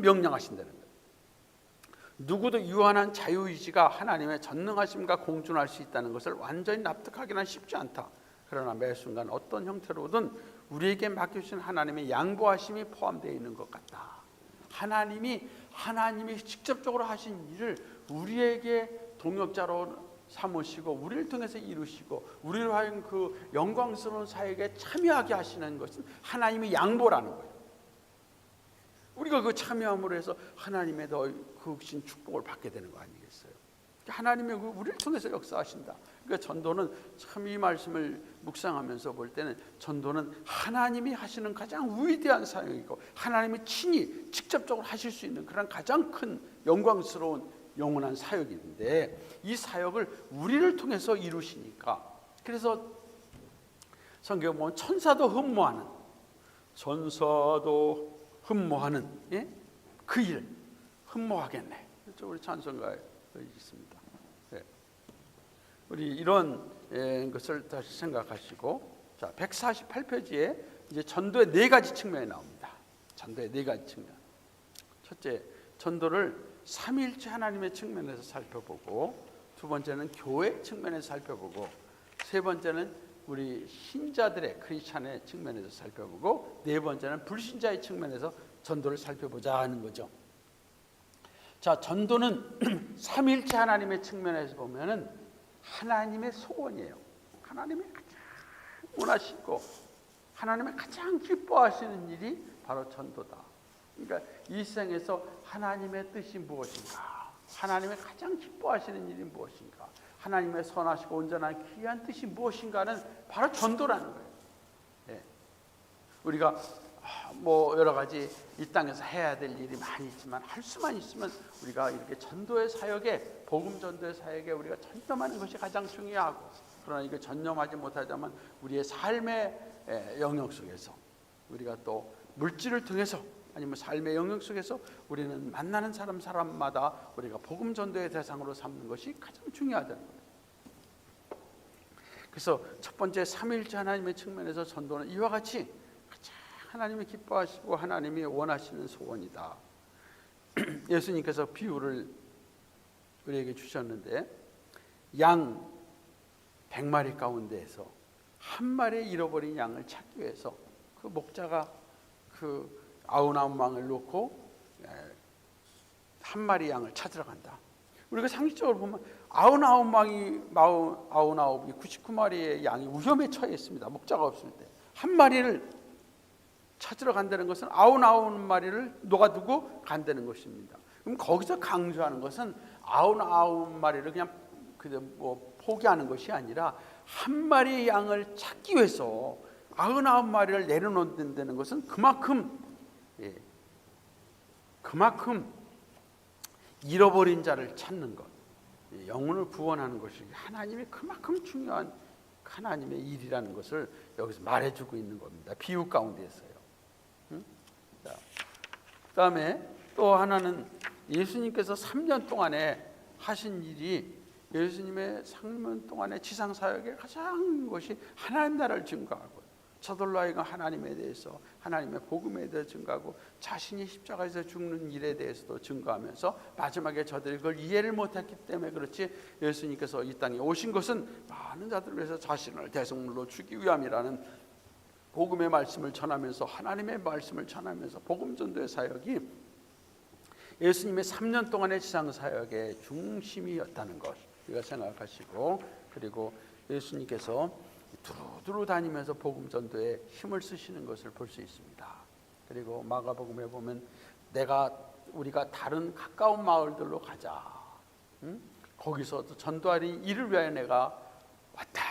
명령하신다는 거예요. 누구도 유한한 자유의지가 하나님의 전능하심과 공존할 수 있다는 것을 완전히 납득하기는 쉽지 않다. 그러나 매 순간 어떤 형태로든 우리에게 맡겨주신 하나님의 양보하심이 포함되어 있는 것 같다. 하나님이 직접적으로 하신 일을 우리에게 동역자로 삼으시고 우리를 통해서 이루시고 우리로 하여금 그 영광스러운 사역에 참여하게 하시는 것은 하나님의 양보라는 거예요. 우리가 그 참여함으로 해서 하나님의 더 크신 축복을 받게 되는 거 아니겠어요? 하나님이 우리를 통해서 역사하신다. 그러니까 전도는 참 이 말씀을 묵상하면서 볼 때는 전도는 하나님이 하시는 가장 위대한 사역이고 하나님이 친히 직접적으로 하실 수 있는 그런 가장 큰 영광스러운 영원한 사역인데 이 사역을 우리를 통해서 이루시니까 그래서 성경 보면 천사도 흠모하는 예? 그 일을 흠모하겠네. 우리 찬송가에 있습니다. 네. 우리 이런 것을 다시 생각하시고 자 148페이지에 이제 전도의 네 가지 측면이 나옵니다. 전도의 네 가지 측면. 첫째, 전도를 삼위일체 하나님의 측면에서 살펴보고 두 번째는 교회 측면에서 살펴보고 세 번째는 우리 신자들의 크리스찬의 측면에서 살펴보고 네 번째는 불신자의 측면에서 전도를 살펴보자 하는 거죠. 자, 전도는 삼위일체 하나님의 측면에서 보면은 하나님의 소원이에요. 하나님이 가장 원하시고 하나님이 가장 기뻐하시는 일이 바로 전도다. 그러니까 이 생에서 하나님의 뜻이 무엇인가? 하나님의 가장 기뻐하시는 일이 무엇인가? 하나님의 선하시고 온전한 귀한 뜻이 무엇인가는 바로 전도라는 거예요. 예. 우리가 뭐 여러 가지 이 땅에서 해야 될 일이 많이 있지만 할 수만 있으면 우리가 이렇게 전도의 사역에 복음 전도의 사역에 우리가 전념하는 것이 가장 중요하고 그러나 이거 전념하지 못하자면 우리의 삶의 영역 속에서 우리가 또 물질을 통해서 아니면 삶의 영역 속에서 우리는 만나는 사람마다 우리가 복음 전도의 대상으로 삼는 것이 가장 중요하다는 거예요. 그래서 첫 번째 삼위일체 하나님의 측면에서 전도는 이와 같이 가장 하나님이 기뻐하시고 하나님이 원하시는 소원이다. 예수님께서 비유를 우리에게 주셨는데 양 100마리 가운데에서 한 마리 잃어버린 양을 찾기 위해서 그 목자가 그 99망을 놓고 한 마리 양을 찾으러 간다. 우리가 상식적으로 보면 99망이 99마리의 양이 위험에 처해 있습니다. 목자가 없을 때 한 마리를 찾으러 간다는 것은 99마리를 놓아두고 간다는 것입니다. 그럼 거기서 강조하는 것은 99마리를 그냥 뭐 포기하는 것이 아니라 한 마리의 양을 찾기 위해서 99마리를 내려놓는다는 것은 그만큼 잃어버린 자를 찾는 것, 영혼을 구원하는 것이 하나님의 그만큼 중요한 하나님의 일이라는 것을 여기서 말해주고 있는 겁니다. 비유 가운데서요. 자, 그다음에 또 하나는 예수님께서 3년 동안에 하신 일이 예수님의 3년 동안의 지상 사역의 가장 것이 하나님 나라를 증거하고 저들로 하여금 하나님에 대해서 하나님의 복음에 대해서 증거하고 자신이 십자가에서 죽는 일에 대해서도 증거하면서 마지막에 저들이 그걸 이해를 못했기 때문에 그렇지 예수님께서 이 땅에 오신 것은 많은 자들을 위해서 자신을 대성물로 주기 위함이라는 복음의 말씀을 전하면서 하나님의 말씀을 전하면서 복음 전도의 사역이 예수님의 3년 동안의 지상 사역의 중심이었다는 것 우리가 생각하시고 그리고 예수님께서 두루두루 다니면서 복음 전도에 힘을 쓰시는 것을 볼 수 있습니다. 그리고 마가복음에 보면 우리가 다른 가까운 마을들로 가자. 거기서도 전도하리 이를 위하여 내가 왔다.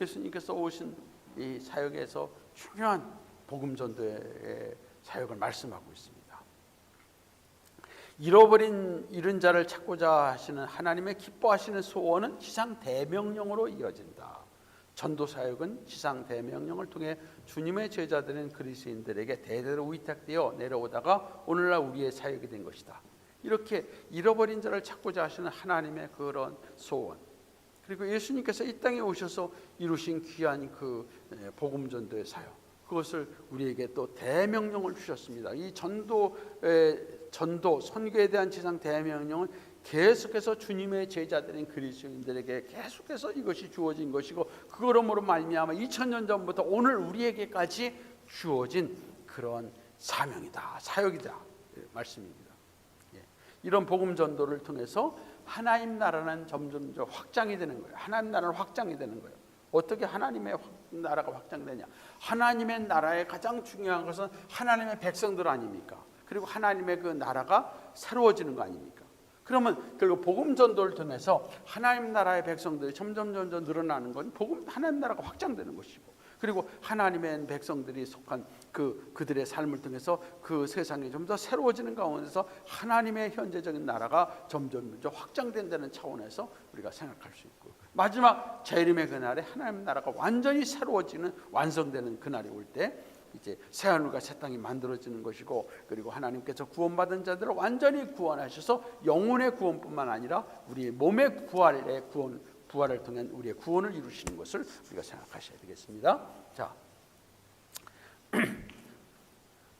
예수님께서 오신 이 사역에서 중요한 복음 전도의 사역을 말씀하고 있습니다. 잃은 자를 찾고자 하시는 하나님의 기뻐하시는 소원은 지상 대명령으로 이어진다. 전도 사역은 지상 대명령을 통해 주님의 제자들인 그리스도인들에게 대대로 위탁되어 내려오다가 오늘날 우리의 사역이 된 것이다. 이렇게 잃어버린 자를 찾고자 하시는 하나님의 그런 소원 그리고 예수님께서 이 땅에 오셔서 이루신 귀한 그 복음 전도의 사역 그것을 우리에게 또 대명령을 주셨습니다. 이 전도 선교에 대한 지상 대명령은 계속해서 주님의 제자들인 그리스도인들에게 계속해서 이것이 주어진 것이고 그러므로 말미암아 2000년 전부터 오늘 우리에게까지 주어진 그런 사명이다, 사역이다 말씀입니다. 이런 복음 전도를 통해서 하나님 나라는 점점 확장이 되는 거예요. 하나님 나라는 확장이 되는 거예요. 어떻게 하나님의 나라가 확장되냐? 하나님의 나라의 가장 중요한 것은 하나님의 백성들 아닙니까? 그리고 하나님의 그 나라가 새로워지는 거 아닙니까? 그러면 결국 복음 전도를 통해서 하나님 나라의 백성들이 점점 늘어나는 건 복음 하나님 나라가 확장되는 것이고, 그리고 하나님의 백성들이 속한 그들의 삶을 통해서 그 세상이 좀 더 새로워지는 가운데서 하나님의 현재적인 나라가 점점 확장된다는 차원에서 우리가 생각할 수 있고, 마지막 재림의 그날에 하나님 나라가 완전히 새로워지는 완성되는 그날이 올 때 이제 새 하늘과 새 땅이 만들어지는 것이고, 그리고 하나님께서 구원받은 자들을 완전히 구원하셔서 영혼의 구원뿐만 아니라 우리의 몸의 부활을 통한 우리의 구원을 이루시는 것을 우리가 생각하셔야 되겠습니다. 자,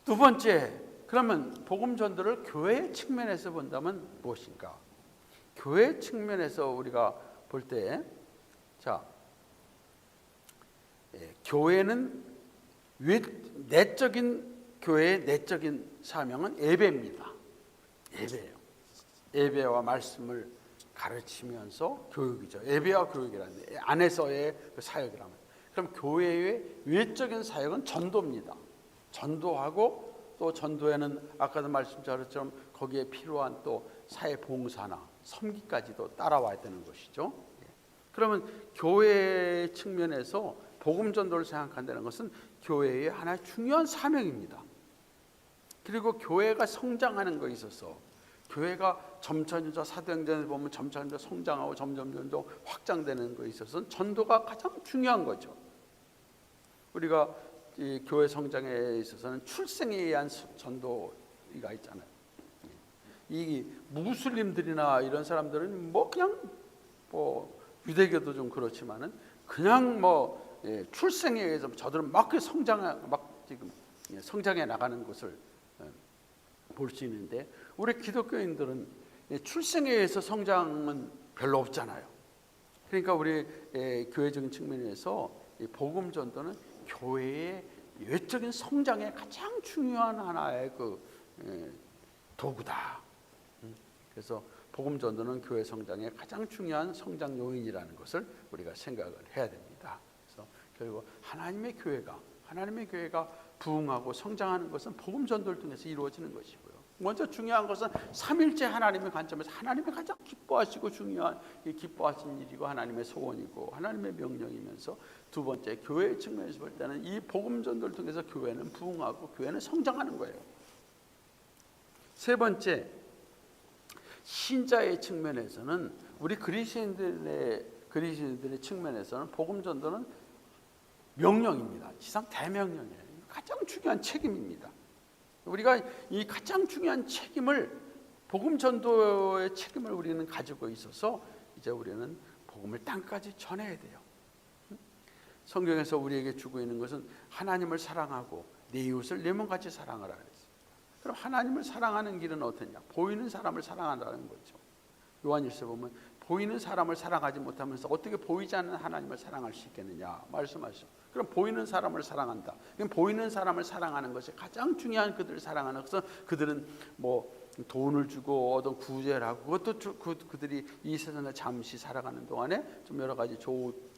두 번째, 그러면 복음 전도를 교회 측면에서 본다면 무엇인가? 교회 측면에서 우리가 볼 때, 자, 교회는 교회의 내적인 사명은 예배입니다. 예배예요. 예배와 말씀을 가르치면서 교육이죠. 예배와 교육이라는 안에서의 그 사역이라면, 그럼 교회의 외적인 사역은 전도입니다. 전도하고, 또 전도에는 아까도 말씀드린 것처럼 거기에 필요한 또 사회 봉사나 섬기까지도 따라와야 되는 것이죠. 그러면 교회 측면에서 복음 전도를 생각한다는 것은 교회의 하나의 중요한 사명입니다. 그리고 교회가 성장하는 것에 있어서, 교회가 점점 사도행전에 보면 점점 성장하고 점점 확장되는 것에 있어서는 전도가 가장 중요한 거죠. 우리가 이 교회 성장에 있어서는 출생에 의한 전도가 있잖아요. 이 무슬림들이나 이런 사람들은 그냥 유대교도 좀 그렇지만은 그냥 출생에 의해서 저들은 막 성장해 나가는 것을 볼 수 있는데, 우리 기독교인들은 출생에 의해서 성장은 별로 없잖아요. 그러니까 우리 교회적인 측면에서 복음 전도는 교회의 외적인 성장에 가장 중요한 하나의 도구다. 그래서 복음 전도는 교회 성장의 가장 중요한 성장 요인이라는 것을 우리가 생각을 해야 됩니다. 그래서 결국 하나님의 교회가 부흥하고 성장하는 것은 복음 전도를 통해서 이루어지는 것이고요. 먼저 중요한 것은 삼일째 하나님의 관점에서 하나님이 가장 기뻐하시고 중요한 기뻐하신 일이고 하나님의 소원이고 하나님의 명령이면서, 두 번째 교회 측면에서 볼 때는 이 복음 전도를 통해서 교회는 부흥하고 교회는 성장하는 거예요. 세 번째, 신자의 측면에서는, 우리 그리스도인들의 측면에서는 복음 전도는 명령입니다. 지상 대명령이에요. 가장 중요한 책임입니다. 우리가 이 가장 중요한 책임을, 복음 전도의 책임을 우리는 가지고 있어서 이제 우리는 복음을 땅까지 전해야 돼요. 성경에서 우리에게 주고 있는 것은 하나님을 사랑하고 내 이웃을 내 몸같이 사랑하라 그랬어요. 그럼 하나님을 사랑하는 길은 어떠냐? 보이는 사람을 사랑한다는 거죠. 요한일서 보면 보이는 사람을 사랑하지 못하면서 어떻게 보이지 않는 하나님을 사랑할 수 있겠느냐 말씀하시죠. 그럼 보이는 사람을 사랑한다. 그럼 보이는 사람을 사랑하는 것이 가장 중요한, 그들을 사랑하는 것은, 그들은 돈을 주고 어떤 구제를 하고, 그것도 그들이 이 세상에 잠시 살아가는 동안에 좀 여러 가지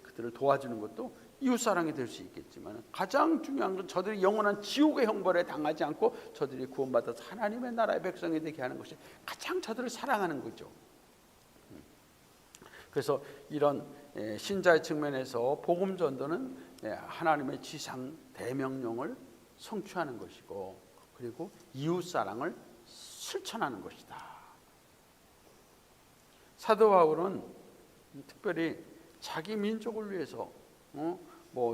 그들을 도와주는 것도 이웃사랑이 될 수 있겠지만, 가장 중요한 건 저들이 영원한 지옥의 형벌에 당하지 않고 저들이 구원받아서 하나님의 나라의 백성이 되게 하는 것이 가장 저들을 사랑하는 거죠. 그래서 이런 신자의 측면에서 복음 전도는 하나님의 지상 대명령을 성취하는 것이고, 그리고 이웃사랑을 실천하는 것이다. 사도 바울은 특별히 자기 민족을 위해서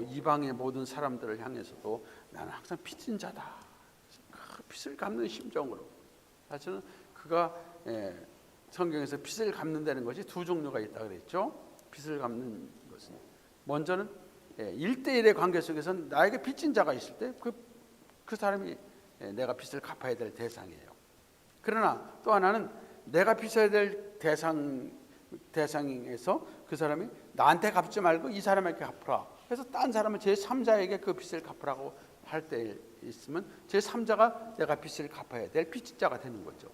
이방의 모든 사람들을 향해서도 나는 항상 빚진 자다, 그 빚을 갚는 심정으로, 사실은 그가 성경에서 빚을 갚는다는 것이 두 종류가 있다고 그랬죠. 빚을 갚는 것은, 먼저는 1대1의 관계 속에서는 나에게 빚진 자가 있을 때 그 사람이 내가 빚을 갚아야 될 대상이에요. 그러나 또 하나는 내가 빚어야 될 대상에서 그 사람이 나한테 갚지 말고 이 사람에게 갚으라, 그래서 딴 사람은 제3자에게 그 빚을 갚으라고 할 때 있으면 제3자가 내가 빚을 갚아야 될 빚진 자가 되는 거죠.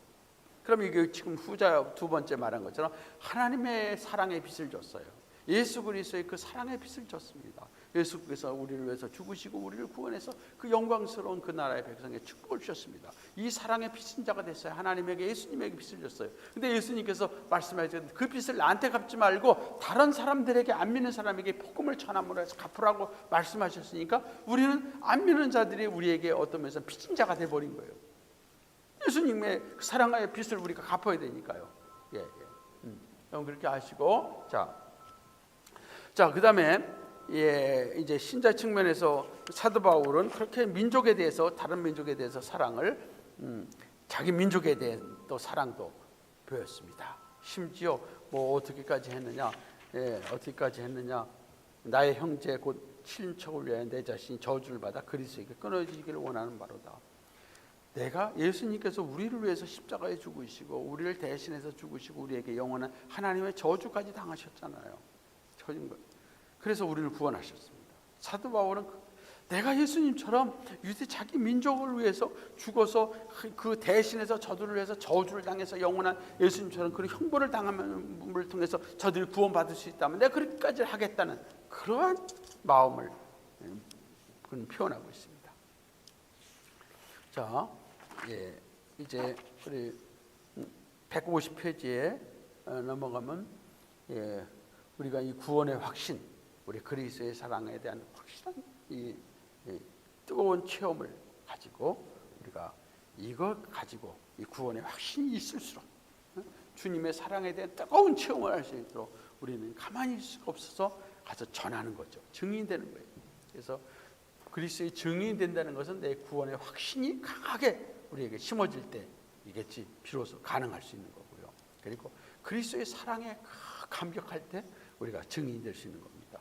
그럼 이게 지금 후자 두 번째 말한 것처럼 하나님의 사랑의 빚을 줬어요. 예수 그리스도의 그 사랑의 빚을 줬습니다. 예수께서 우리를 위해서 죽으시고 우리를 구원해서 그 영광스러운 그 나라의 백성에게 축복을 주셨습니다. 이 사랑의 빚진 자가 됐어요. 하나님에게, 예수님에게 빚을 졌어요. 근데 예수님께서 말씀하셨는데 그 빚을 나한테 갚지 말고 다른 사람들에게, 안 믿는 사람에게 복음을 전함으로 해서 갚으라고 말씀하셨으니까 우리는 안 믿는 자들이 우리에게 어떤 면에서 빚진 자가 돼버린 거예요. 예수님의 그 사랑의 빚을 우리가 갚아야 되니까요. 예, 예. 여러분 그렇게 아시고, 자 그다음에 이제 신자 측면에서 사도 바울은 그렇게 민족에 대해서, 다른 민족에 대해서 사랑을, 자기 민족에 대한 또 사랑도 보였습니다. 심지어 뭐 어떻게까지 했느냐, 어떻게까지 했느냐, 나의 형제 곧 친척을 위하여 내 자신이 저주를 받아 그리스도에게 끊어지기를 원하는 바로다. 내가, 예수님께서 우리를 위해서 십자가에 죽으시고 우리를 대신해서 죽으시고 우리에게 영원한 하나님의 저주까지 당하셨잖아요. 저준 거. 그래서 우리를 구원하셨습니다. 사도 바울은 내가 예수님처럼 유대 자기 민족을 위해서 죽어서 그 대신해서 저들을 해서 저주를 당해서 영원한 예수님처럼 그런 형벌을 당함을 통해서 저들이 구원받을 수 있다면 내가 그렇게까지 하겠다는 그러한 마음을 그는 표현하고 있습니다. 자, 이제 우리 150페이지에 넘어가면 우리가 이 구원의 확신, 우리 그리스도의 사랑에 대한 확실한 이 뜨거운 체험을 가지고 우리가 이거 가지고 이 구원의 확신이 있을수록 주님의 사랑에 대한 뜨거운 체험을 할 수 있도록 우리는 가만히 있을 수가 없어서 가서 전하는 거죠. 증인되는 거예요. 그래서 그리스도의 증인이 된다는 것은 내 구원의 확신이 강하게 우리에게 심어질 때이겠지 비로소 가능할 수 있는 거고요. 그리고 그리스도의 사랑에 감격할 때 우리가 증인이 될 수 있는 겁니다.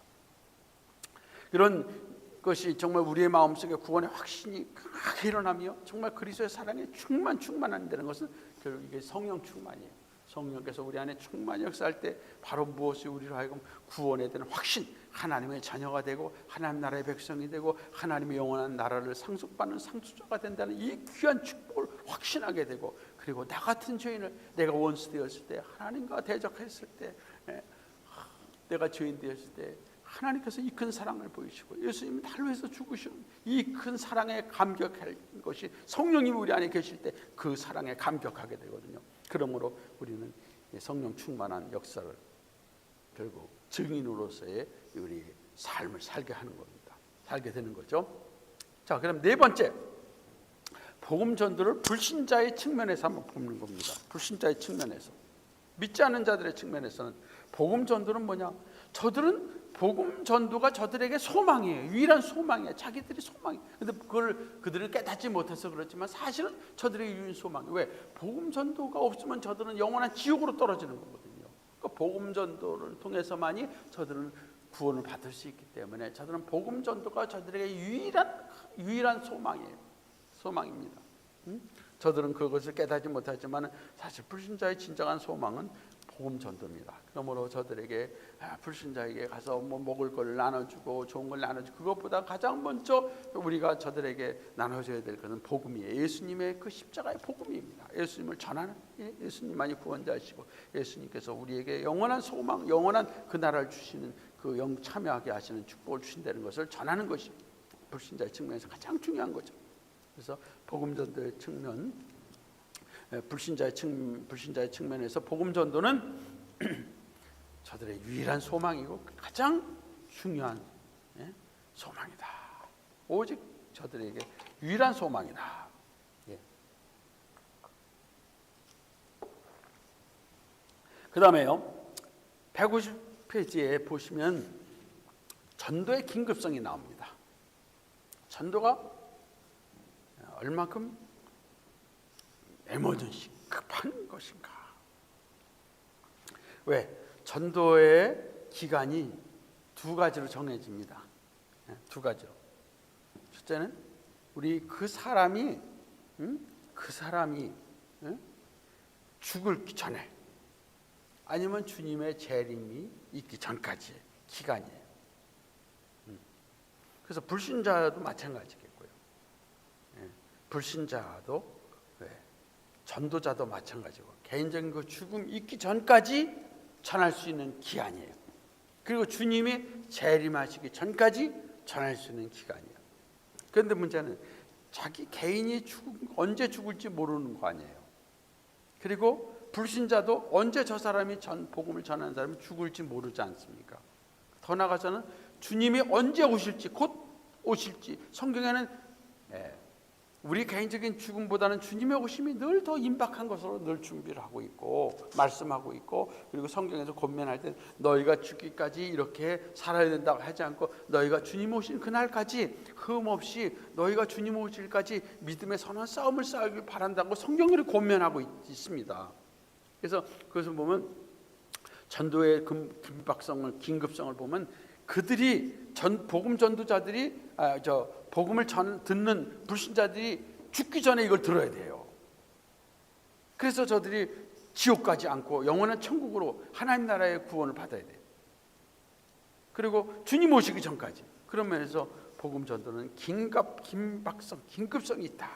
이런 것이 정말 우리의 마음속에 구원의 확신이 강하게 일어나며 정말 그리스도의 사랑에 충만한다는 것은 결국 이게 성령 충만이에요. 성령께서 우리 안에 충만히 역사할 때 바로 무엇이 우리로 하여금 구원에 대한 확신, 하나님의 자녀가 되고 하나님 나라의 백성이 되고 하나님의 영원한 나라를 상속받는 상속자가 된다는 이 귀한 축복을 확신하게 되고, 그리고 나 같은 죄인을, 내가 원수 되었을 때, 하나님과 대적했을 때, 내가 죄인 되었을 때 하나님께서 이 큰 사랑을 보이시고 예수님이 나를 위해서 죽으신 이 큰 사랑에 감격할 것이 성령님이 우리 안에 계실 때 그 사랑에 감격하게 되거든요. 그러므로 우리는 성령 충만한 역사를 결국 증인으로서의 우리 삶을 살게 하는 겁니다. 살게 되는 거죠. 자, 그럼 네 번째, 복음 전도를 불신자의 측면에서 한번 보는 겁니다. 불신자의 측면에서, 믿지 않는 자들의 측면에서는 복음 전도는 뭐냐? 저들은 복음 전도가 저들에게 소망이에요. 유일한 소망이에요. 자기들이 소망이에요. 근데 그들은 깨닫지 못해서 그렇지만 사실은 저들의 유일한 소망이에요. 왜? 복음 전도가 없으면 저들은 영원한 지옥으로 떨어지는 거거든요. 그러니까 복음 전도를 통해서만이 저들은 구원을 받을 수 있기 때문에 저들은 복음 전도가 저들에게 유일한 소망이에요. 소망입니다. 저들은 그것을 깨닫지 못하지만 사실 불신자의 진정한 소망은 복음 전도입니다. 그러므로 저들에게 불신자에게 가서 뭐 먹을 걸 나눠주고 좋은 걸 나눠주고, 그것보다 가장 먼저 우리가 저들에게 나눠줘야 될 것은 복음이에요. 예수님의 그 십자가의 복음입니다. 예수님을 전하는, 예수님만이 구원자이시고 예수님께서 우리에게 영원한 소망, 영원한 그 나라를 주시는, 그 참여하게 하시는 축복을 주신다는 것을 전하는 것이 불신자의 측면에서 가장 중요한 거죠. 그래서 복음 전도의 측면, 불신자의 측면에서 복음 전도는 저들의 유일한 소망이고 가장 중요한 소망이다. 오직 저들에게 유일한 소망이다. 그 다음에요, 150페이지에 보시면 전도의 긴급성이 나옵니다. 전도가 얼마큼 에머전시, 급한 것인가? 왜? 전도의 기간이 두 가지로 정해집니다. 두 가지로. 첫째는 우리 그 사람이 죽기 전에, 아니면 주님의 재림이 있기 전까지의 기간이에요. 그래서 불신자도 마찬가지겠고요. 불신자도, 전도자도 마찬가지고, 개인적인 그 죽음 있기 전까지 전할 수 있는 기한이에요. 그리고 주님이 재림하시기 전까지 전할 수 있는 기간이에요. 그런데 문제는 자기 개인이 언제 죽을지 모르는 거 아니에요. 그리고 불신자도 언제 저 사람이 복음을 전하는 사람이 죽을지 모르지 않습니까? 더 나아가서는 주님이 언제 오실지, 곧 오실지, 성경에는 우리 개인적인 죽음보다는 주님의 오심이 늘 더 임박한 것으로 늘 준비를 하고 있고 말씀하고 있고, 그리고 성경에서 권면할 때 너희가 죽기까지 이렇게 살아야 된다고 하지 않고 너희가 주님 오신 그날까지 흠 없이 너희가 주님 오실까지 믿음의 선한 싸움을 싸우길 바란다고 성경으로 권면하고 있습니다. 그래서 그것을 보면 전도의 긴급성을 보면 그들이 복음 전도자들이 복음을 듣는 불신자들이 죽기 전에 이걸 들어야 돼요. 그래서 저들이 지옥 가지 않고 영원한 천국으로 하나님 나라의 구원을 받아야 돼요. 그리고 주님 오시기 전까지. 그런 면에서 복음 전도는 긴급성이 있다.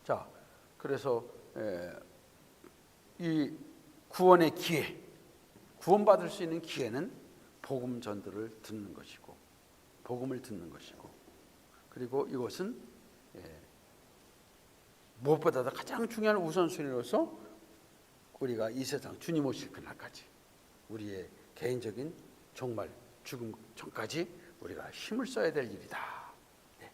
자, 그래서 이 구원의 기회, 구원받을 수 있는 기회는 복음 전도를 듣는 것이고, 복음을 듣는 것이고, 그리고 이것은 무엇보다도 가장 중요한 우선순위로서 우리가 이 세상 주님 오실 그날까지 우리의 개인적인 정말 죽음 전까지 우리가 힘을 써야 될 일이다. 네.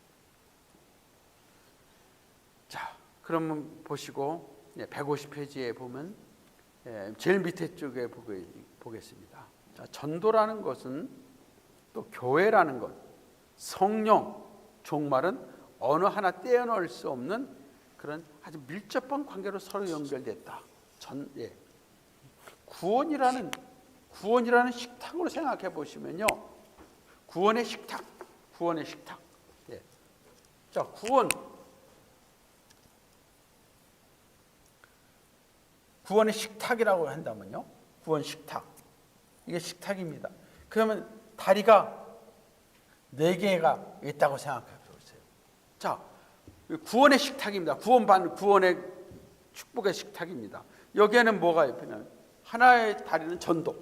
자, 그러면 보시고 150페이지에 보면 제일 밑에 쪽에 보겠습니다. 자, 전도라는 것은 또 교회라는 것, 성령, 종말은 어느 하나 떼어놓을 수 없는 그런 아주 밀접한 관계로 서로 연결됐다. 구원이라는 식탁으로 생각해 보시면요, 구원의 식탁. 예. 자, 구원의 식탁이라고 한다면요, 구원 식탁, 이게 식탁입니다. 그러면 다리가 4개가 있다고 생각해 보세요. 자, 구원의 식탁입니다. 구원의 축복의 식탁입니다. 여기에는 뭐가 있냐면 하나의 다리는 전도,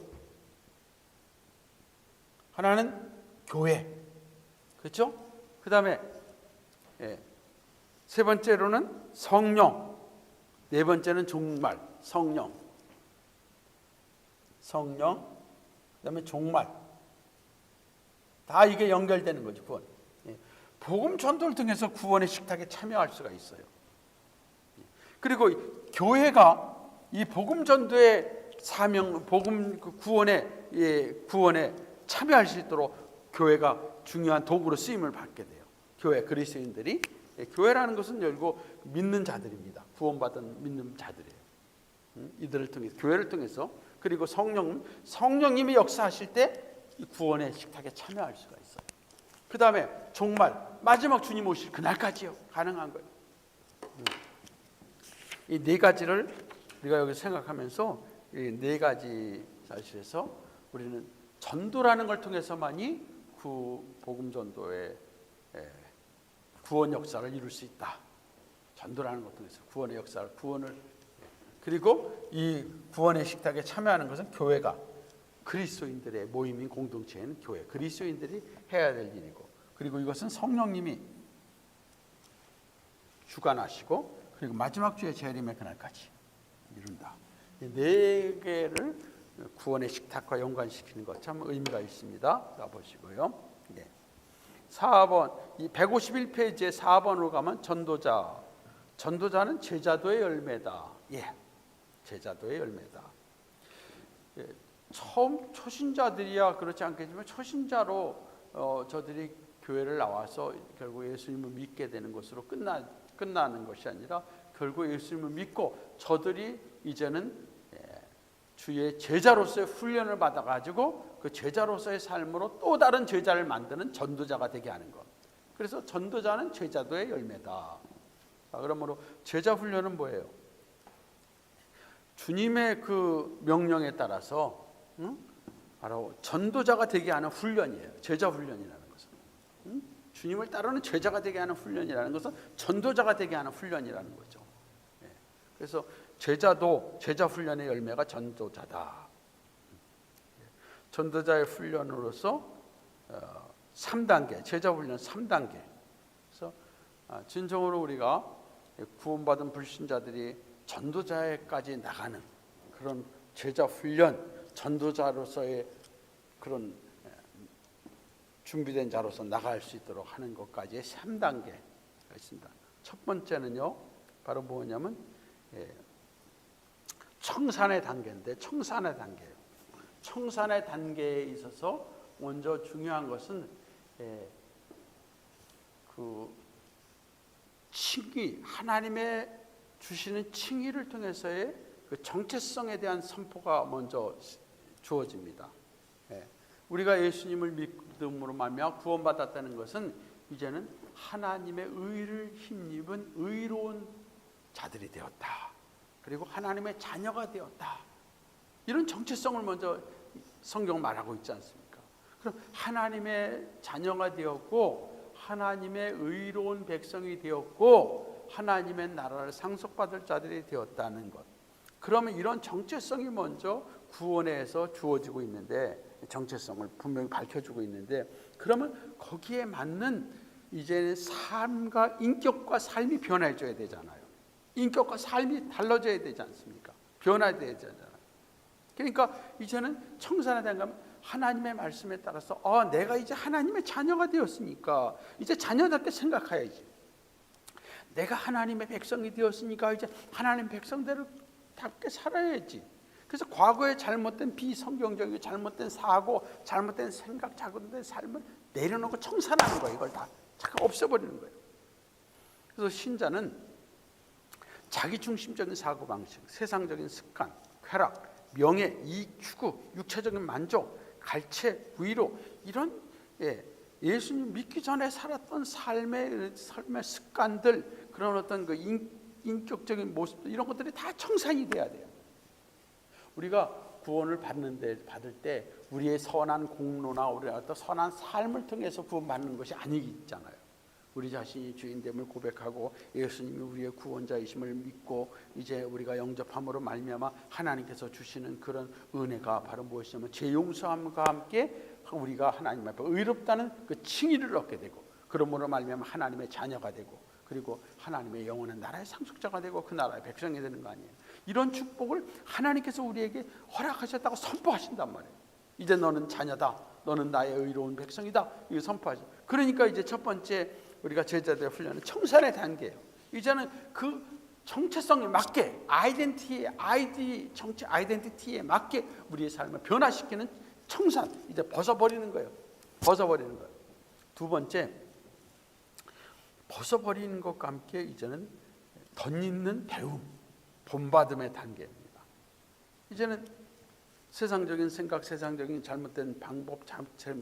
하나는 교회, 그렇죠? 그 다음에 세 번째로는 성령, 네 번째는 종말, 성령, 그다음에 종말, 다 이게 연결되는 거죠. 구원. 복음 전도를 통해서 구원의 식탁에 참여할 수가 있어요. 그리고 교회가 이 복음 전도의 사명, 복음 구원에 참여할 수 있도록 교회가 중요한 도구로 쓰임을 받게 돼요. 교회 그리스도인들이, 교회라는 것은 결국 믿는 자들입니다. 구원받은 믿는 자들이에요. 이들을 통해 교회를 통해서, 그리고 성령님이 역사하실 때 이 구원의 식탁에 참여할 수가 있어요. 그 다음에 종말, 마지막 주님 오실 그날까지요, 가능한 거예요. 이 네 가지를 우리가 여기 생각하면서 이 네 가지 사실에서 우리는 전도라는 걸 통해서만이 복음 전도의 구원 역사를 이룰 수 있다. 전도라는 것 통해서 구원의 역사를, 그리고 이 구원의 식탁에 참여하는 것은 교회가, 그리스도인들의 모임인 공동체인 교회, 그리스도인들이 해야 될 일이고, 그리고 이것은 성령님이 주관하시고, 그리고 마지막 주의 재림의 그날까지 이룬다. 이 네 개를 구원의 식탁과 연관시키는 것 참 의미가 있습니다. 자, 보시고요. 4번, 이 151페이지에 4번으로 가면 전도자는 제자도의 열매다. 제자도의 열매다. 처음 초신자들이야 그렇지 않겠지만, 초신자로 저들이 교회를 나와서 결국 예수님을 믿게 되는 것으로 끝나는 것이 아니라, 결국 예수님을 믿고 저들이 이제는 주의 제자로서의 훈련을 받아가지고 그 제자로서의 삶으로 또 다른 제자를 만드는 전도자가 되게 하는 것. 그래서 전도자는 제자도의 열매다. 그러므로 제자 훈련은 뭐예요? 주님의 그 명령에 따라서 바로 전도자가 되게 하는 훈련이에요. 제자 훈련이라는 것은, 주님을 따르는 제자가 되게 하는 훈련이라는 것은 전도자가 되게 하는 훈련이라는 거죠. 그래서 제자 훈련의 열매가 전도자다. 전도자의 훈련으로서 3단계, 제자 훈련 3단계. 그래서 진정으로 우리가 구원받은 불신자들이 전도자에까지 나가는 그런 제자 훈련, 전도자로서의 그런 준비된 자로서 나갈 수 있도록 하는 것까지의 3단계가 있습니다. 첫 번째는요, 바로 뭐냐면 청산의 단계인데, 청산의 단계예요. 청산의 단계에 있어서 먼저 중요한 것은 그 칭의, 하나님의 주시는 칭의를 통해서의 그 정체성에 대한 선포가 먼저 주어집니다. 우리가 예수님을 믿음으로 말미암아 구원받았다는 것은 이제는 하나님의 의를 힘입은 의로운 자들이 되었다. 그리고 하나님의 자녀가 되었다. 이런 정체성을 먼저 성경 말하고 있지 않습니까? 그럼 하나님의 자녀가 되었고 하나님의 의로운 백성이 되었고 하나님의 나라를 상속받을 자들이 되었다는 것. 그러면 이런 정체성이 먼저 구원에서 주어지고 있는데, 정체성을 분명히 밝혀주고 있는데, 그러면 거기에 맞는 이제는 삶과 인격과 삶이 변해져야 되잖아요. 인격과 삶이 달라져야 되지 않습니까? 변화해야 되잖아요. 그러니까 이제는 청산에 대한 하나님의 말씀에 따라서 내가 이제 하나님의 자녀가 되었으니까 이제 자녀답게 생각해야지. 내가 하나님의 백성이 되었으니까 이제 하나님 백성대로답게 살아야지. 그래서 과거의 잘못된 비성경적이고 잘못된 사고, 잘못된 생각, 잘못된 삶을 내려놓고 청산하는 거예요. 이걸 다 잠깐 없애버리는 거예요. 그래서 신자는 자기중심적인 사고방식, 세상적인 습관, 쾌락, 명예, 이익 추구, 육체적인 만족, 갈채, 위로, 이런 예수님 믿기 전에 살았던 삶의 습관들, 그런 어떤 그 인격적인 모습들, 이런 것들이 다 청산이 돼야 돼요. 우리가 구원을 받을 때 우리의 선한 공로나 우리의 어떤 선한 삶을 통해서 구원받는 것이 아니잖아요. 우리 자신이 주인됨을 고백하고 예수님이 우리의 구원자이심을 믿고 이제 우리가 영접함으로 말미암아 하나님께서 주시는 그런 은혜가 바로 무엇이냐면 죄 용서함과 함께 우리가 하나님 앞에 의롭다는 그 칭의를 얻게 되고, 그러므로 말미암아 하나님의 자녀가 되고, 그리고 하나님의 영원한 나라의 상속자가 되고 그 나라의 백성이 되는 거 아니에요. 이런 축복을 하나님께서 우리에게 허락하셨다고 선포하신단 말이에요. 이제 너는 자녀다, 너는 나의 의로운 백성이다, 이거 선포하죠. 그러니까 이제 첫 번째 우리가 제자들의 훈련은 청산의 단계예요. 이제는 그 정체성에 맞게, 아이덴티티에 맞게 우리의 삶을 변화시키는 청산, 이제 벗어버리는 거예요. 벗어버리는 거예요. 두 번째, 벗어버리는 것과 함께 이제는 덧입는 배움, 본받음의 단계입니다. 이제는 세상적인 생각, 세상적인 잘못된 방법,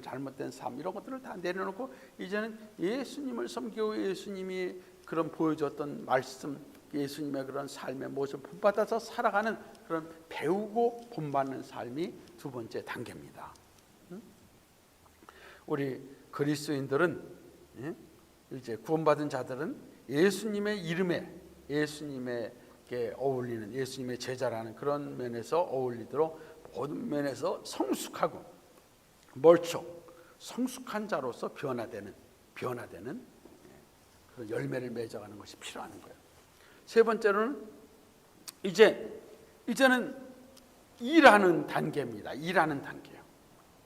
잘못된 삶, 이런 것들을 다 내려놓고 이제는 예수님을 섬기고 예수님이 그런 보여줬던 말씀, 예수님의 그런 삶의 모습을 본받아서 살아가는 그런 배우고 본받는 삶이 두 번째 단계입니다. 우리 그리스도인들은, 이제 구원받은 자들은 예수님의 이름에, 예수님에게 어울리는, 예수님의 제자라는 그런 면에서 어울리도록 모든 면에서 성숙하고 멀쩡, 성숙한 자로서 변화되는 그런 열매를 맺어가는 것이 필요한 거예요. 세 번째로는 이제는 일하는 단계입니다. 일하는 단계예요.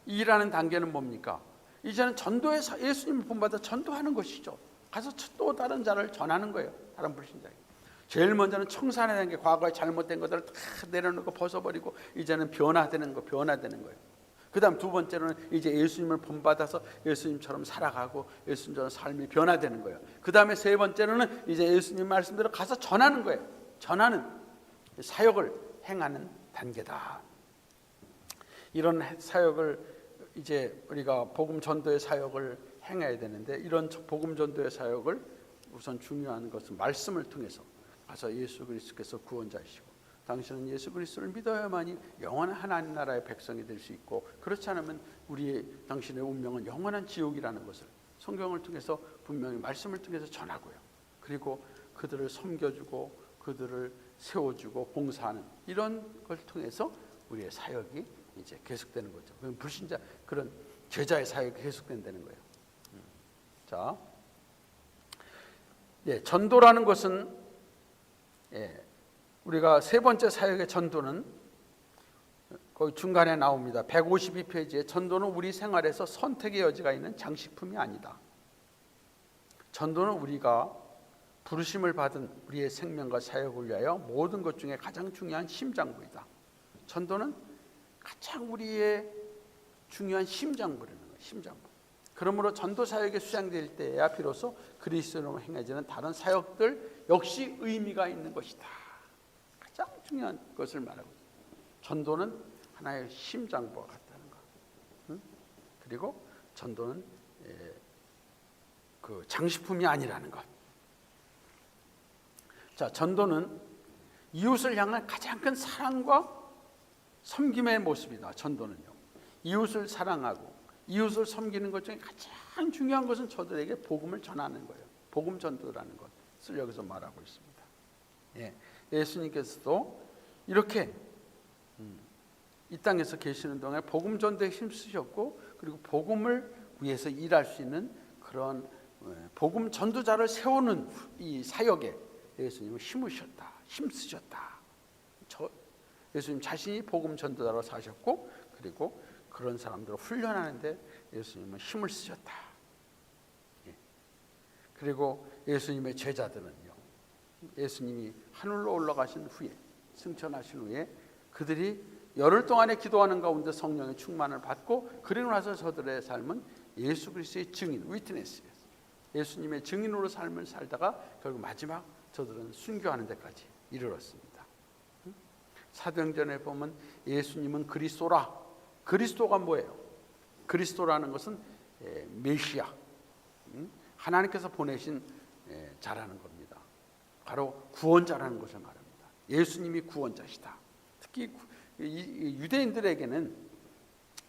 일하는 단계는 뭡니까? 이제는 전도에서 예수님을 본받아 전도하는 것이죠. 가서 또 다른 자를 전하는 거예요. 다른 불신자에게. 제일 먼저는 청산의 단계, 과거에 잘못된 것들을 다 내려놓고 벗어버리고 이제는 변화되는 거예요. 그 다음 두 번째로는 이제 예수님을 본받아서 예수님처럼 살아가고 예수님처럼 삶이 변화되는 거예요. 그 다음에 세 번째로는 이제 예수님 말씀대로 가서 전하는 거예요. 전하는 사역을 행하는 단계다. 이런 사역을 이제 우리가 복음 전도의 사역을 행해야 되는데, 이런 복음 전도의 사역을 우선 중요한 것은 말씀을 통해서 가서 예수 그리스도께서 구원자이시고 당신은 예수 그리스도를 믿어야만이 영원한 하나님 나라의 백성이 될 수 있고, 그렇지 않으면 당신의 운명은 영원한 지옥이라는 것을 성경을 통해서 분명히 말씀을 통해서 전하고요. 그리고 그들을 섬겨주고 그들을 세워주고 봉사하는 이런 걸 통해서 우리의 사역이 이제 계속되는 거죠. 그럼 불신자 그런 제자의 사역이 계속된다는 거예요. 자, 예, 전도라는 것은 우리가 세 번째 사역의 전도는 거기 중간에 나옵니다. 152페이지에 전도는 우리 생활에서 선택의 여지가 있는 장식품이 아니다. 전도는 우리가 부르심을 받은 우리의 생명과 사역을 위하여 모든 것 중에 가장 중요한 심장부이다. 전도는 가장 우리의 중요한 심장부라는 거예요. 심장부. 그러므로 전도 사역에 수장될 때야 비로소 그리스도로 행해지는 다른 사역들 역시 의미가 있는 것이다. 가장 중요한 것을 말하고 있습니다. 전도는 하나의 심장부와 같다는 것. 그리고 전도는 그 장식품이 아니라는 것. 자, 전도는 이웃을 향한 가장 큰 사랑과 섬김의 모습이다. 전도는요. 이웃을 사랑하고 이웃을 섬기는 것 중에 가장 중요한 것은 저들에게 복음을 전하는 거예요. 복음 전도라는 것을 여기서 말하고 있습니다. 예수님께서도 이렇게 이 땅에서 계시는 동안 복음 전도에 힘쓰셨고, 그리고 복음을 위해서 일할 수 있는 그런 복음 전도자를 세우는 이 사역에 예수님은 힘쓰셨다. 예수님 자신이 복음 전도자로 사셨고, 그리고 그런 사람들을 훈련하는데 예수님은 힘을 쓰셨다. 그리고 예수님의 제자들은요, 예수님이 하늘로 올라가신 후에, 승천하신 후에 그들이 열흘 동안의 기도하는 가운데 성령의 충만을 받고, 그리고 나서 저들의 삶은 예수 그리스도의 증인, 위트네스였어요. 예수님의 증인으로 삶을 살다가 결국 마지막 저들은 순교하는 데까지 이르렀습니다. 사도행전에 보면 예수님은 그리스도라. 그리스도가 뭐예요? 그리스도라는 것은 메시아, 하나님께서 보내신 자라는 겁니다. 바로 구원자라는 것을 말합니다. 예수님이 구원자시다. 특히 유대인들에게는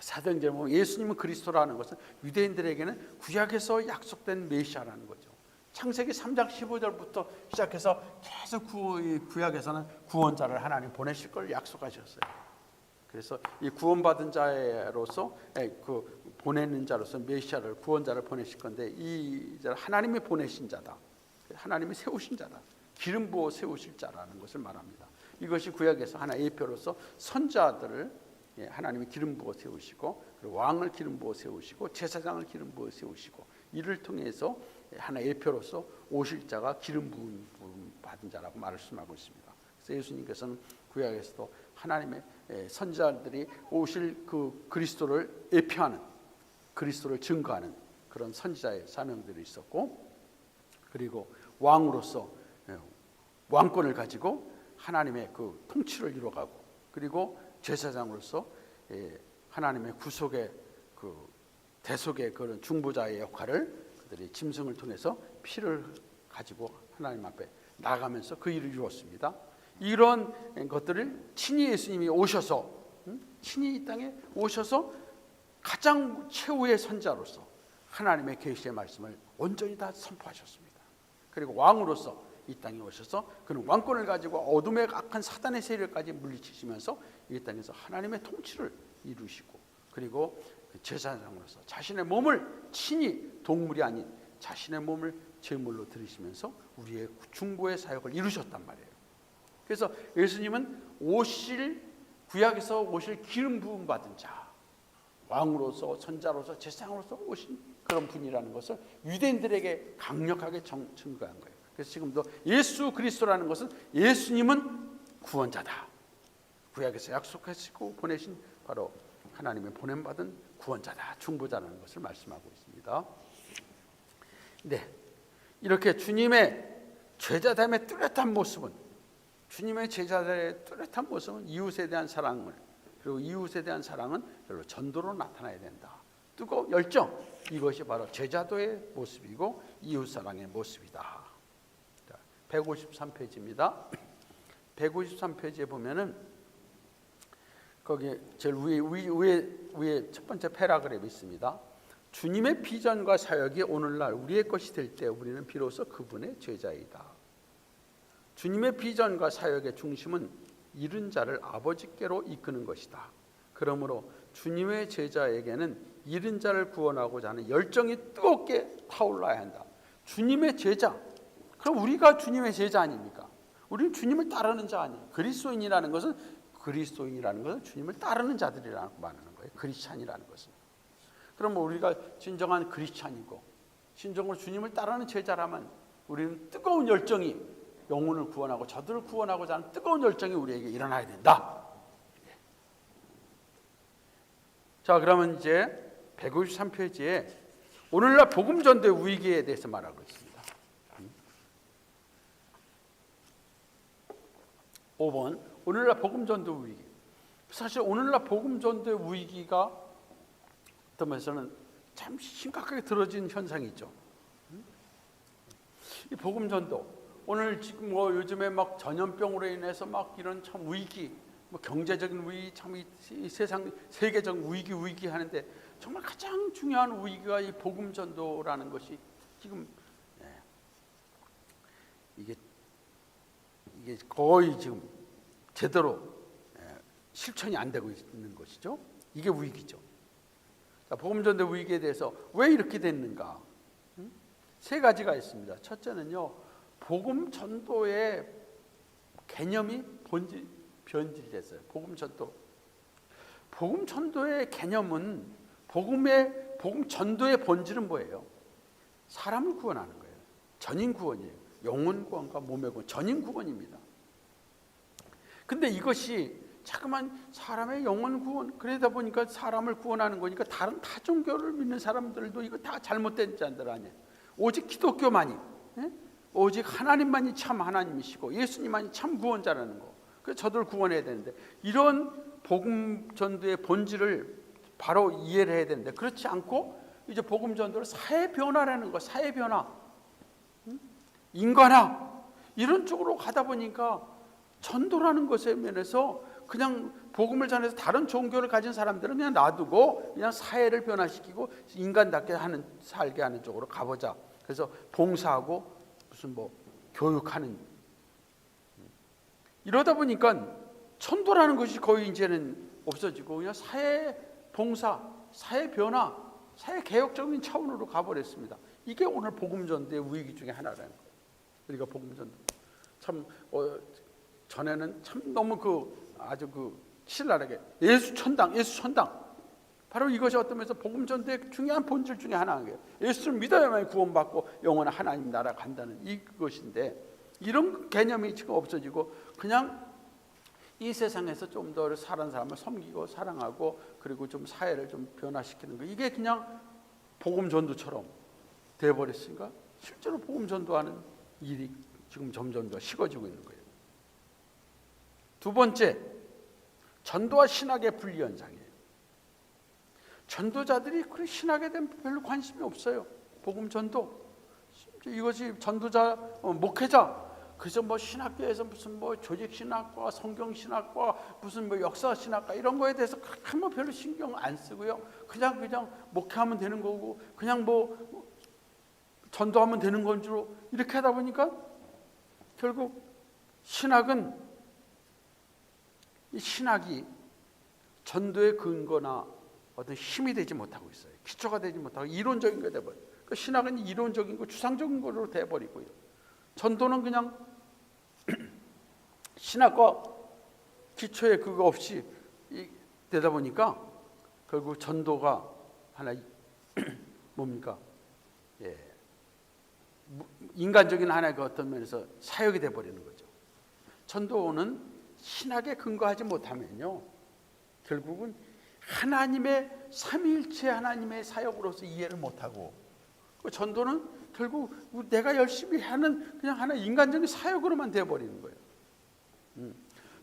사도행전에 보면 예수님은 그리스도라는 것은 유대인들에게는 구약에서 약속된 메시아라는 거죠. 창세기 3장 15절부터 시작해서 계속 구약에서는 구원자를 하나님 보내실 걸 약속하셨어요. 그래서 이 구원받은 자로서 그 보내는 자로서 메시아를, 구원자를 보내실 건데, 이 하나님이 보내신 자다, 하나님이 세우신 자다, 기름 부어 세우실 자라는 것을 말합니다. 이것이 구약에서 하나의 예표로서 선자들을 하나님이 기름 부어 세우시고, 그리고 왕을 기름 부어 세우시고, 제사장을 기름 부어 세우시고, 이를 통해서 하나의 예표로서 오실 자가 기름 부음 받은 자라고 말씀하고 있습니다. 그래서 예수님께서는 구약에서도 하나님의 선지자들이 오실 그 그리스도를 예표하는, 그리스도를 증거하는 그런 선지자의 사명들이 있었고, 그리고 왕으로서 왕권을 가지고 하나님의 그 통치를 이루어가고, 그리고 제사장으로서 하나님의 구속의 그 대속의 그런 중보자의 역할을 그들이 짐승을 통해서 피를 가지고 하나님 앞에 나가면서 그 일을 이루었습니다. 이런 것들을 친히 예수님이 오셔서, 친히 이 땅에 오셔서 가장 최후의 선자로서 하나님의 계시의 말씀을 온전히 다 선포하셨습니다. 그리고 왕으로서 이 땅에 오셔서 그는 왕권을 가지고 어둠의 악한 사단의 세력까지 물리치시면서 이 땅에서 하나님의 통치를 이루시고, 그리고 제사장으로서 자신의 몸을 친히, 동물이 아닌 자신의 몸을 제물로 드리시면서 우리의 중보의 사역을 이루셨단 말이에요. 그래서 예수님은 구약에서 오실 기름 부음 받은 자, 왕으로서, 선자로서, 제사장으로서 오신 그런 분이라는 것을 유대인들에게 강력하게 증거한 거예요. 그래서 지금도 예수 그리스도라는 것은, 예수님은 구원자다, 구약에서 약속하시고 보내신 바로 하나님의 보냄받은 구원자다, 중보자라는 것을 말씀하고 있습니다. 네, 이렇게 주님의 제자됨의 뚜렷한 모습은, 주님의 제자들의 뚜렷한 모습은 이웃에 대한 사랑을, 그리고 이웃에 대한 사랑은 별로 전도로 나타나야 된다. 뜨거운 열정, 이것이 바로 제자도의 모습이고 이웃사랑의 모습이다. 153페이지입니다. 153페이지에 보면은 거기 제일 위에 첫 번째 패러그래프가 있습니다. 주님의 비전과 사역이 오늘날 우리의 것이 될 때 우리는 비로소 그분의 제자이다. 주님의 비전과 사역의 중심은 잃은 자를 아버지께로 이끄는 것이다. 그러므로 주님의 제자에게는 잃은 자를 구원하고자 하는 열정이 뜨겁게 타올라야 한다. 주님의 제자. 그럼 우리가 주님의 제자 아닙니까? 우리는 주님을 따르는 자 아니에요. 그리스도인이라는 것은 주님을 따르는 자들이라고 말하는 거예요. 크리스찬이라는 것은. 그럼 우리가 진정한 크리스찬이고 진정으로 주님을 따르는 제자라면 우리는 뜨거운 열정이 영혼을 구원하고 저들을 구원하고자 하는 뜨거운 열정이 우리에게 일어나야 된다. 자, 그러면 이제 153페이지에 오늘날 복음 전도의 위기에 대해서 말하고 있습니다. 5번 오늘날 복음 전도 위기. 사실 오늘날 복음 전도의 위기가 어떤 면에서는 참 심각하게 들어진 현상이 있죠. 이 복음 전도 오늘 지금 뭐 요즘에 막 전염병으로 인해서 막 이런 참 위기, 뭐 경제적인 위기, 참 이 세상 세계적 위기 하는데 정말 가장 중요한 위기가 이 복음 전도라는 것이 지금 이게 거의 지금 제대로 실천이 안 되고 있는 것이죠. 이게 위기죠. 자, 복음 전도 위기에 대해서 왜 이렇게 됐는가? 세 가지가 있습니다. 첫째는요, 복음 전도의 개념이 변질됐어요. 복음 전도의 개념은 복음 전도의 본질은 뭐예요? 사람을 구원하는 거예요. 전인 구원이에요. 영혼 구원과 몸의 구원, 전인 구원입니다. 근데 이것이 자꾸만 사람의 영혼 구원, 그러다 보니까 사람을 구원하는 거니까 다른 타 종교를 믿는 사람들도 이거 다 잘못된 자들 아니에요. 오직 기독교만이, 오직 하나님만이 참 하나님이시고 예수님만이 참 구원자라는 거. 그래서 저들 구원해야 되는데 이런 복음 전도의 본질을 바로 이해를 해야 되는데 그렇지 않고 이제 복음 전도를 사회 변화라는 거, 사회 변화, 인간화 이런 쪽으로 가다 보니까 전도라는 것에 면에서 그냥 복음을 전해서 다른 종교를 가진 사람들은 그냥 놔두고 그냥 사회를 변화시키고 인간답게 살게 하는 쪽으로 가보자. 그래서 봉사하고 무슨 뭐 교육하는 이러다 보니까 전도라는 것이 거의 이제는 없어지고 그냥 사회 봉사, 사회 변화, 사회 개혁적인 차원으로 가버렸습니다. 이게 오늘 복음 전도의 위기 중에 하나라는 거예요. 우리가 복음 전도 참 전에는 참 너무 아주 신랄하게 예수 천당 바로 이것이 어떤 면에서 복음 전도의 중요한 본질 중에 하나예요. 예수를 믿어야만 구원받고 영원한 하나님 나라 간다는 이것인데 이런 개념이 지금 없어지고 그냥 이 세상에서 좀 더 사는 사람을 섬기고 사랑하고 그리고 좀 사회를 좀 변화시키는 거 이게 그냥 복음 전도처럼 돼버렸으니까 실제로 복음 전도하는 일이 지금 점점 더 식어지고 있는 거예요. 두 번째, 전도와 신학의 분리 현상이에요. 전도자들이 그 신학에 대한 별로 관심이 없어요. 복음 전도 이것이 전도자 목회자 그래서 뭐 신학교에서 무슨 뭐 조직 신학과 성경 신학과 무슨 뭐 역사 신학과 이런 거에 대해서 뭐 별로 신경 안 쓰고요. 그냥 목회하면 되는 거고 그냥 뭐 전도하면 되는 건 줄 이렇게 하다 보니까 결국 신학이 전도의 근거나 어떤 힘이 되지 못하고 있어요. 기초가 되지 못하고 이론적인 거 돼버려요. 그러니까 신학은 이론적인 거, 주상적인 거로 돼버리고요. 전도는 그냥 신학과 기초에 그거 없이 되다 보니까 결국 전도가 하나 뭡니까? 인간적인 하나의 그 어떤 면에서 사역이 돼버리는 거죠. 전도는 신학에 근거하지 못하면요, 결국은 하나님의 삼위일체 하나님의 사역으로서 이해를 못하고 전도는 결국 내가 열심히 하는 그냥 하나 인간적인 사역으로만 되어버리는 거예요.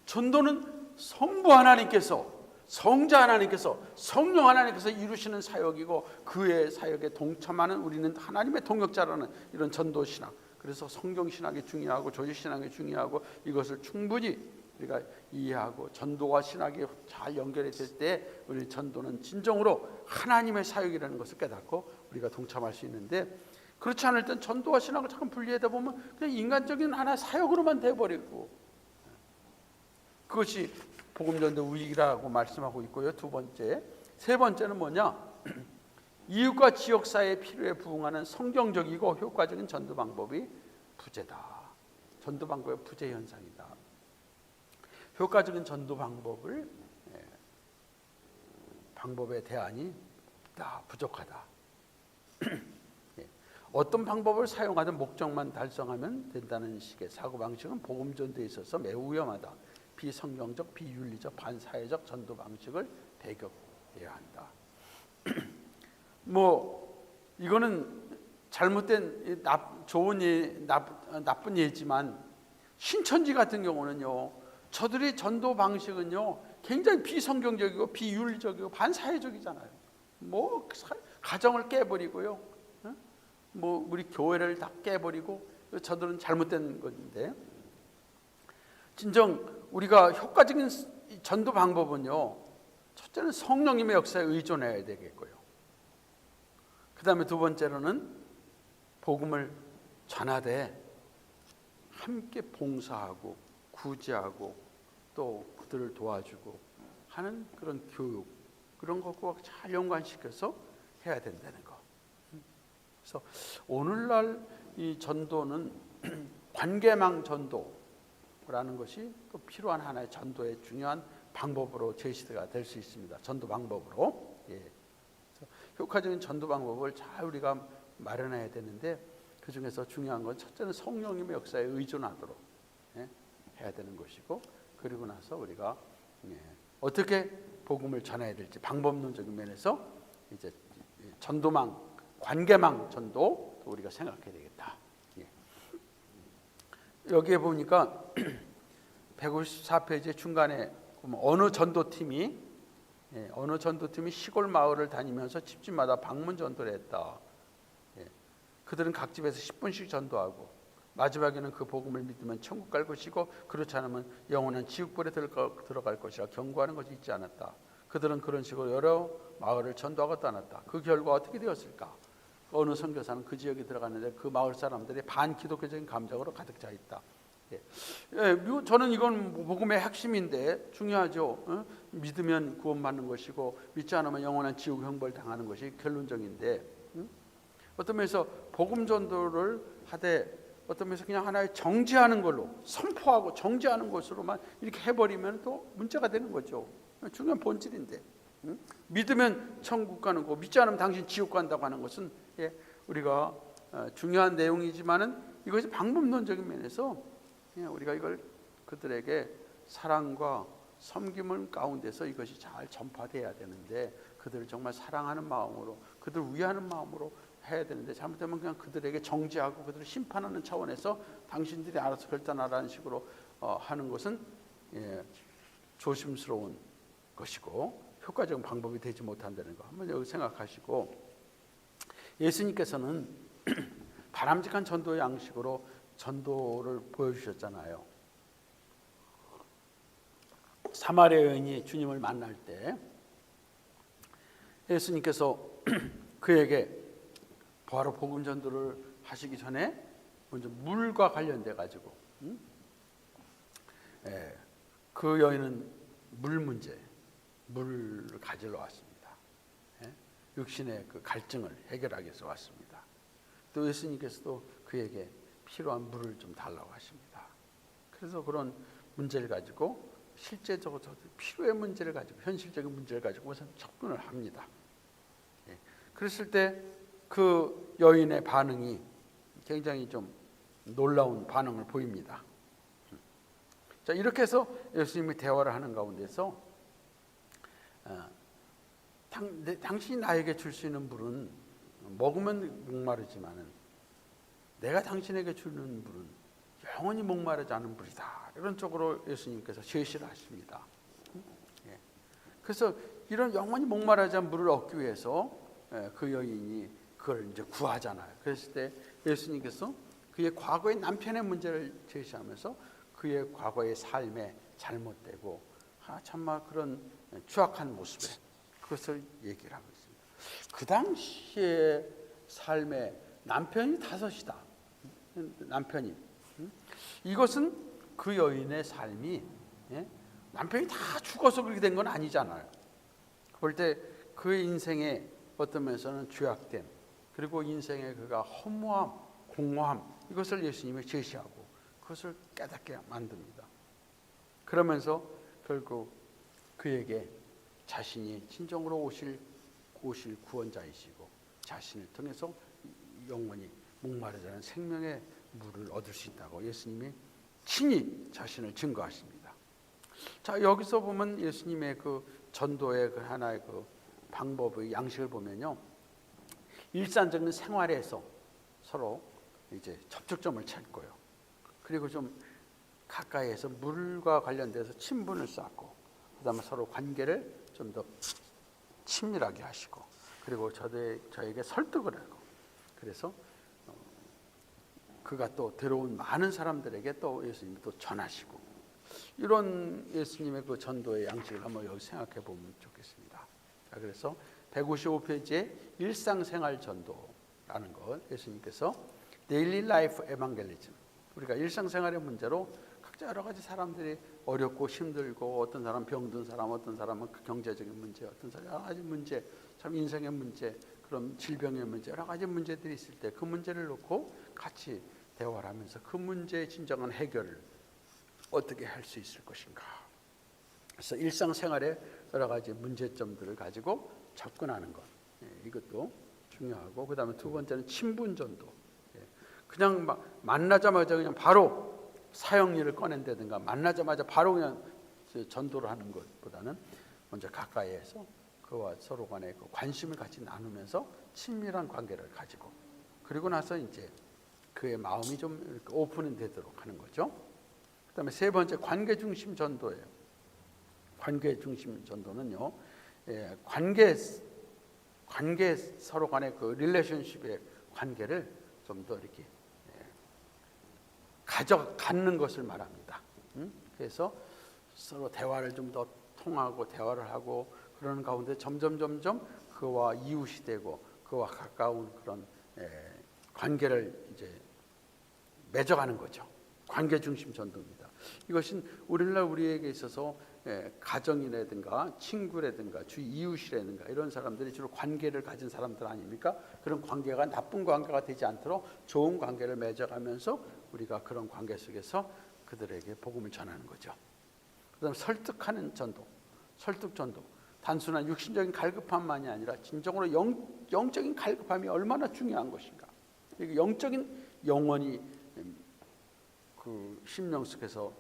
전도는 성부 하나님께서 성자 하나님께서 성령 하나님께서 이루시는 사역이고 그의 사역에 동참하는 우리는 하나님의 동역자라는 이런 전도 신학. 그래서 성경 신학이 중요하고 조직 신학이 중요하고 이것을 충분히 우리가 이해하고 전도와 신학이 잘 연결이 될 때 우리 전도는 진정으로 하나님의 사역이라는 것을 깨닫고 우리가 동참할 수 있는데 그렇지 않을 땐 전도와 신학을 잠깐 분리하다 보면 그냥 인간적인 하나 사역으로만 돼버리고 그것이 복음전도 위기라고 말씀하고 있고요. 두 번째, 세 번째는 뭐냐? 이웃과 지역사회의 필요에 부응하는 성경적이고 효과적인 전도 방법이 부재다. 전도 방법의 부재 현상이다. 효과적인 전도 방법의 대안이 없다, 부족하다. 어떤 방법을 사용하든 목적만 달성하면 된다는 식의 사고방식은 복음전도에 있어서 매우 위험하다. 비성경적, 비윤리적, 반사회적 전도 방식을 배격해야 한다. 이거는 잘못된 좋은 예, 나쁜 예지만 신천지 같은 경우는요, 저들의 전도 방식은요 굉장히 비성경적이고 비윤리적이고 반사회적이잖아요. 가정을 깨버리고요, 우리 교회를 다 깨버리고, 저들은 잘못된 건데, 진정 우리가 효과적인 전도 방법은요, 첫째는 성령님의 역사에 의존해야 되겠고요. 그 다음에 두 번째로는 복음을 전하되 함께 봉사하고 구제하고 또 그들을 도와주고 하는 그런 교육, 그런 것과 잘 연관시켜서 해야 된다는 거. 그래서 오늘날 이 전도는 관계망 전도라는 것이 또 필요한 하나의 전도의 중요한 방법으로 제시가 될 수 있습니다. 전도 방법으로. 그래서 효과적인 전도 방법을 잘 우리가 마련해야 되는데, 그 중에서 중요한 건 첫째는 성령님의 역사에 의존하도록 해야 되는 것이고, 그리고 나서 우리가 어떻게 복음을 전해야 될지 방법론적인 면에서 이제 전도망, 관계망 전도 우리가 생각해야 되겠다. 여기에 보니까 154페이지 중간에 보면 어느 전도팀이 시골 마을을 다니면서 집집마다 방문 전도를 했다. 그들은 각 집에서 10분씩 전도하고 마지막에는 그 복음을 믿으면 천국 갈 것이고 그렇지 않으면 영원한 지옥불에 들어갈 것이라 경고하는 것이 있지 않았다. 그들은 그런 식으로 여러 마을을 전도하고 떠났다. 그 결과 어떻게 되었을까? 어느 선교사는 그 지역에 들어갔는데 그 마을 사람들이 반기독교적인 감정으로 가득 차 있다. 저는 이건 복음의 핵심인데 중요하죠. 믿으면 구원받는 것이고 믿지 않으면 영원한 지옥 형벌 당하는 것이 결론적인데, 어떤 면에서 복음 전도를 하되 어떤 면에서 그냥 하나의 정지하는 걸로 선포하고 정지하는 것으로만 이렇게 해버리면 또 문제가 되는 거죠. 중요한 본질인데, 믿으면 천국 가는 거, 믿지 않으면 당신 지옥 간다고 하는 것은 우리가 중요한 내용이지만은 이것이 방법론적인 면에서 우리가 이걸 그들에게 사랑과 섬김을 가운데서 이것이 잘 전파돼야 되는데, 그들을 정말 사랑하는 마음으로, 그들을 위하는 마음으로 해야 되는데, 잘못되면 그냥 그들에게 정죄하고 그들을 심판하는 차원에서 당신들이 알아서 결단하라는 식으로 하는 것은 조심스러운 것이고 효과적인 방법이 되지 못한다는 거 한번 여기 생각하시고, 예수님께서는 바람직한 전도 양식으로 전도를 보여주셨잖아요. 사마리아 여인이 주님을 만날 때 예수님께서 그에게 바로 복음 전도를 하시기 전에 먼저 물과 관련돼 가지고 그 여인은 물 문제, 물을 가지러 왔습니다. 육신의 그 갈증을 해결하기 위해서 왔습니다. 또 예수님께서도 그에게 필요한 물을 좀 달라고 하십니다. 그래서 그런 문제를 가지고 실제적으로 필요의 문제를 가지고 현실적인 문제를 가지고 우선 접근을 합니다. 그랬을 때 그 여인의 반응이 굉장히 좀 놀라운 반응을 보입니다. 자, 이렇게 해서 예수님이 대화를 하는 가운데서 당신이 나에게 줄 수 있는 물은 먹으면 목마르지만은 내가 당신에게 주는 물은 영원히 목마르지 않은 물이다. 이런 쪽으로 예수님께서 제시를 하십니다. 그래서 이런 영원히 목마르지 않은 물을 얻기 위해서 그 여인이 그걸 이제 구하잖아요. 그랬을 때 예수님께서 그의 과거의 남편의 문제를 제시하면서 그의 과거의 삶에 잘못되고 정말 그런 추악한 모습에 그것을 얘기를 하고 있습니다. 그 당시의 삶에 남편이 다섯이다. 남편이. 이것은 그 여인의 삶이 남편이 다 죽어서 그렇게 된 건 아니잖아요. 볼 때 그의 인생의 어떤 면에서는 죄악됨, 그리고 인생의 그가 허무함, 공허함, 이것을 예수님이 제시하고 그것을 깨닫게 만듭니다. 그러면서 결국 그에게 자신이 진정으로 오실 구원자이시고 자신을 통해서 영원히 목마르지 않은 생명의 물을 얻을 수 있다고 예수님이 친히 자신을 증거하십니다. 자, 여기서 보면 예수님의 그 전도의 그 하나의 그 방법의 양식을 보면요, 일상적인 생활에서 서로 이제 접촉점을 찾고요, 그리고 좀 가까이에서 물과 관련돼서 친분을 쌓고, 그다음에 서로 관계를 좀 더 친밀하게 하시고, 그리고 저에게 설득을 하고, 그래서 그가 또 들어온 많은 사람들에게 또 예수님이 또 전하시고, 이런 예수님의 그 전도의 양식을 한번 여기 생각해 보면 좋겠습니다. 자, 그래서 155페이지에 일상생활 전도라는 것, 예수님께서 Daily Life Evangelism, 우리가 일상생활의 문제로 각자 여러 가지 사람들이 어렵고 힘들고, 어떤 사람 병든 사람, 어떤 사람은 경제적인 문제, 어떤 사람 여러 가지 문제, 참 인생의 문제, 그런 질병의 문제, 여러 가지 문제들이 있을 때 그 문제를 놓고 같이 대화를 하면서 그 문제의 진정한 해결을 어떻게 할 수 있을 것인가. 그래서 일상생활의 여러 가지 문제점들을 가지고 접근하는 것, 이것도 중요하고, 그 다음에 두 번째는 친분 전도. 그냥 막 만나자마자 그냥 바로 사형리를 꺼낸다든가, 만나자마자 바로 그냥 전도를 하는 것보다는 먼저 가까이에서 그와 서로 간에 그 관심을 같이 나누면서 친밀한 관계를 가지고, 그리고 나서 이제 그의 마음이 좀 이렇게 오픈이 되도록 하는 거죠. 그다음에 세 번째, 관계 중심 전도예요. 관계 중심 전도는요, 관계 서로 간의 그 릴레이션십의 관계를 좀 더 이렇게 갖는 것을 말합니다. 그래서 서로 대화를 좀 더 통하고 대화를 하고, 그러는 가운데 점점 그와 이웃이 되고 그와 가까운 그런 관계를 이제 맺어가는 거죠. 관계 중심 전도입니다. 이것은 오늘날 우리에게 있어서 가정이라든가 친구라든가 주 이웃이라든가 이런 사람들이 주로 관계를 가진 사람들 아닙니까? 그런 관계가 나쁜 관계가 되지 않도록 좋은 관계를 맺어가면서 우리가 그런 관계 속에서 그들에게 복음을 전하는 거죠. 그다음 설득하는 전도, 설득 전도. 단순한 육신적인 갈급함만이 아니라 진정으로 영적인 갈급함이 얼마나 중요한 것인가. 영적인 영혼이 그 심령 속에서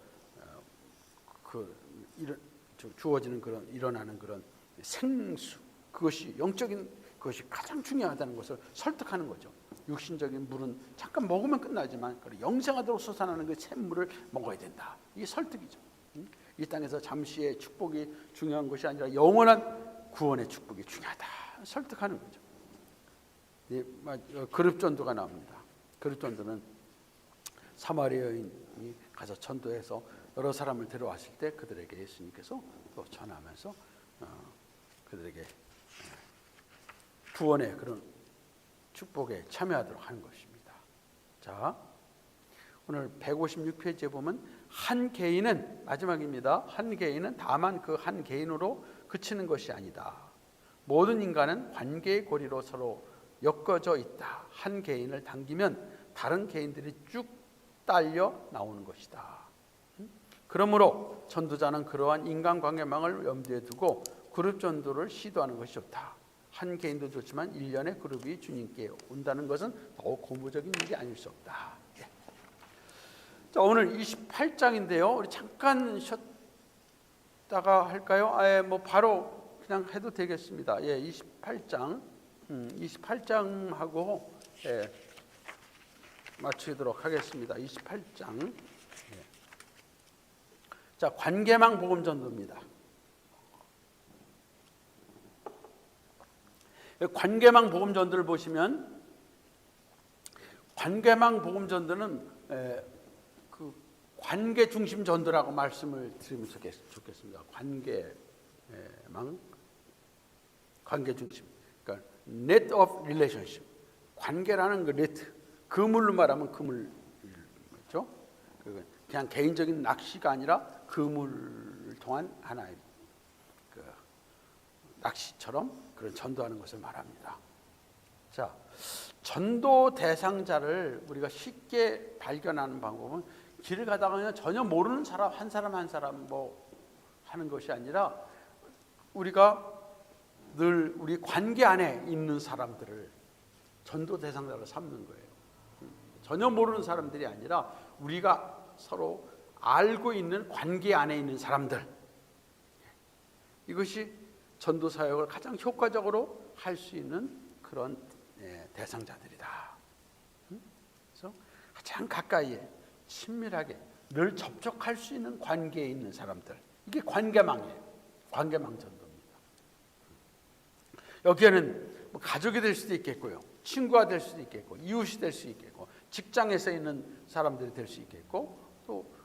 주어지는 그런 일어나는 그런 생수, 그것이 영적인 그것이 가장 중요하다는 것을 설득하는 거죠. 육신적인 물은 잠깐 먹으면 끝나지만 영생하도록 솟아나는 그 샘물을 먹어야 된다. 이게 설득이죠. 이 땅에서 잠시의 축복이 중요한 것이 아니라 영원한 구원의 축복이 중요하다. 설득하는 거죠. 그룹 전도가 나옵니다. 그룹 전도는 사마리아 여인이 가서 전도해서 여러 사람을 데려왔을 때 그들에게 예수님께서 또 전하면서 그들에게 구원의 그런 축복에 참여하도록 하는 것입니다. 자, 오늘 156페이지에 보면 한 개인은, 마지막입니다. 한 개인은 다만 그 한 개인으로 그치는 것이 아니다. 모든 인간은 관계의 고리로 서로 엮어져 있다. 한 개인을 당기면 다른 개인들이 쭉 딸려 나오는 것이다. 그러므로 전도자는 그러한 인간관계망을 염두에 두고 그룹 전도를 시도하는 것이 좋다. 한 개인도 좋지만 일련의 그룹이 주님께 온다는 것은 더욱 고무적인 일이 아닐 수 없다. 자, 오늘 28장인데요. 우리 잠깐 쉬었다가 할까요? 바로 그냥 해도 되겠습니다. 28장, 28장하고 마치도록 하겠습니다. 28장. 자, 관계망 복음 전도입니다. 관계망 복음 전도를 보시면, 관계망 복음 전도는 그 관계 중심 전도라고 말씀을 드리면 좋겠습니다. 관계 중심. 그러니까 net of relationship. 관계라는 그 net, 그물로 말하면 그물이죠. 그냥 개인적인 낚시가 아니라 그물을 통한 하나의 그 낚시처럼 그런 전도하는 것을 말합니다. 자, 전도 대상자를 우리가 쉽게 발견하는 방법은 길을 가다가 그냥 전혀 모르는 사람 한 사람 뭐 하는 것이 아니라 우리가 늘 우리 관계 안에 있는 사람들을 전도 대상자로 삼는 거예요. 전혀 모르는 사람들이 아니라 우리가 서로 알고 있는 관계 안에 있는 사람들, 이것이 전도 사역을 가장 효과적으로 할 수 있는 그런 대상자들이다. 그래서 가장 가까이에 친밀하게 늘 접촉할 수 있는 관계에 있는 사람들, 이게 관계망이에요. 관계망 전도입니다. 여기에는 뭐 가족이 될 수도 있겠고요, 친구가 될 수도 있겠고, 이웃이 될 수 있겠고, 직장에서 있는 사람들이 될 수 있겠고, 또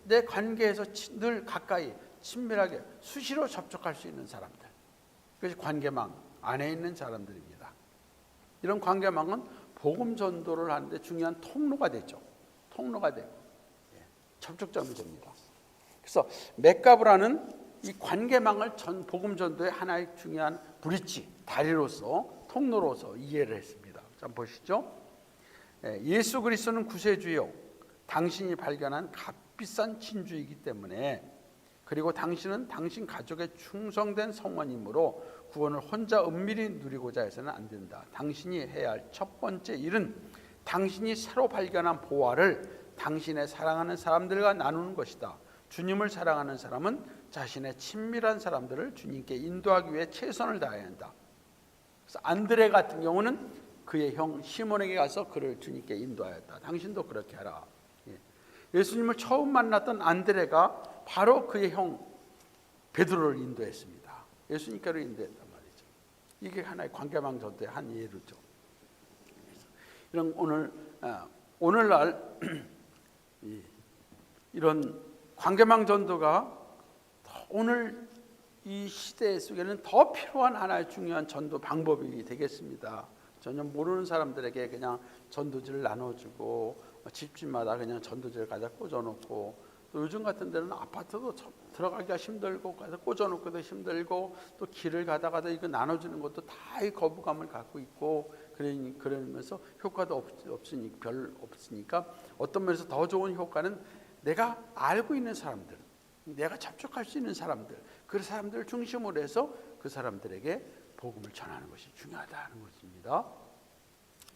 내 관계에서 늘 가까이 친밀하게 수시로 접촉할 수 있는 사람들, 그것이 관계망 안에 있는 사람들입니다. 이런 관계망은 복음 전도를 하는데 중요한 통로가 되죠. 통로가 되고 접촉점이 됩니다. 그래서 맥가브라는 이 관계망을 복음 전도의 하나의 중요한 브릿지, 다리로서, 통로로서 이해를 했습니다. 자, 보시죠. 예수 그리스도는 구세주요, 당신이 발견한 값비싼 진주이기 때문에, 그리고 당신은 당신 가족의 충성된 성원이므로 구원을 혼자 은밀히 누리고자 해서는 안 된다. 당신이 해야 할 첫 번째 일은 당신이 새로 발견한 보화를 당신의 사랑하는 사람들과 나누는 것이다. 주님을 사랑하는 사람은 자신의 친밀한 사람들을 주님께 인도하기 위해 최선을 다해야 한다. 그래서 안드레 같은 경우는 그의 형 시몬에게 가서 그를 주님께 인도하였다. 당신도 그렇게 하라. 예수님을 처음 만났던 안드레가 바로 그의 형 베드로를 인도했습니다. 예수님께로 인도했단 말이죠. 이게 하나의 관계망 전도의 한 예로죠. 이런 오늘날 이런 관계망 전도가 오늘 이 시대 속에는 더 필요한 하나의 중요한 전도 방법이 되겠습니다. 전혀 모르는 사람들에게 그냥 전도지를 나눠주고, 집집마다 그냥 전도지를 가져 꽂아놓고, 또 요즘 같은 데는 아파트도 들어가기가 힘들고, 가서 꽂아놓기도 힘들고, 또 길을 가다가도 이거 나눠주는 것도 다 이 거부감을 갖고 있고, 그러면서 효과도 별 없으니까 어떤 면에서 더 좋은 효과는 내가 알고 있는 사람들, 내가 접촉할 수 있는 사람들, 그 사람들을 중심으로 해서 그 사람들에게 복음을 전하는 것이 중요하다는 것입니다.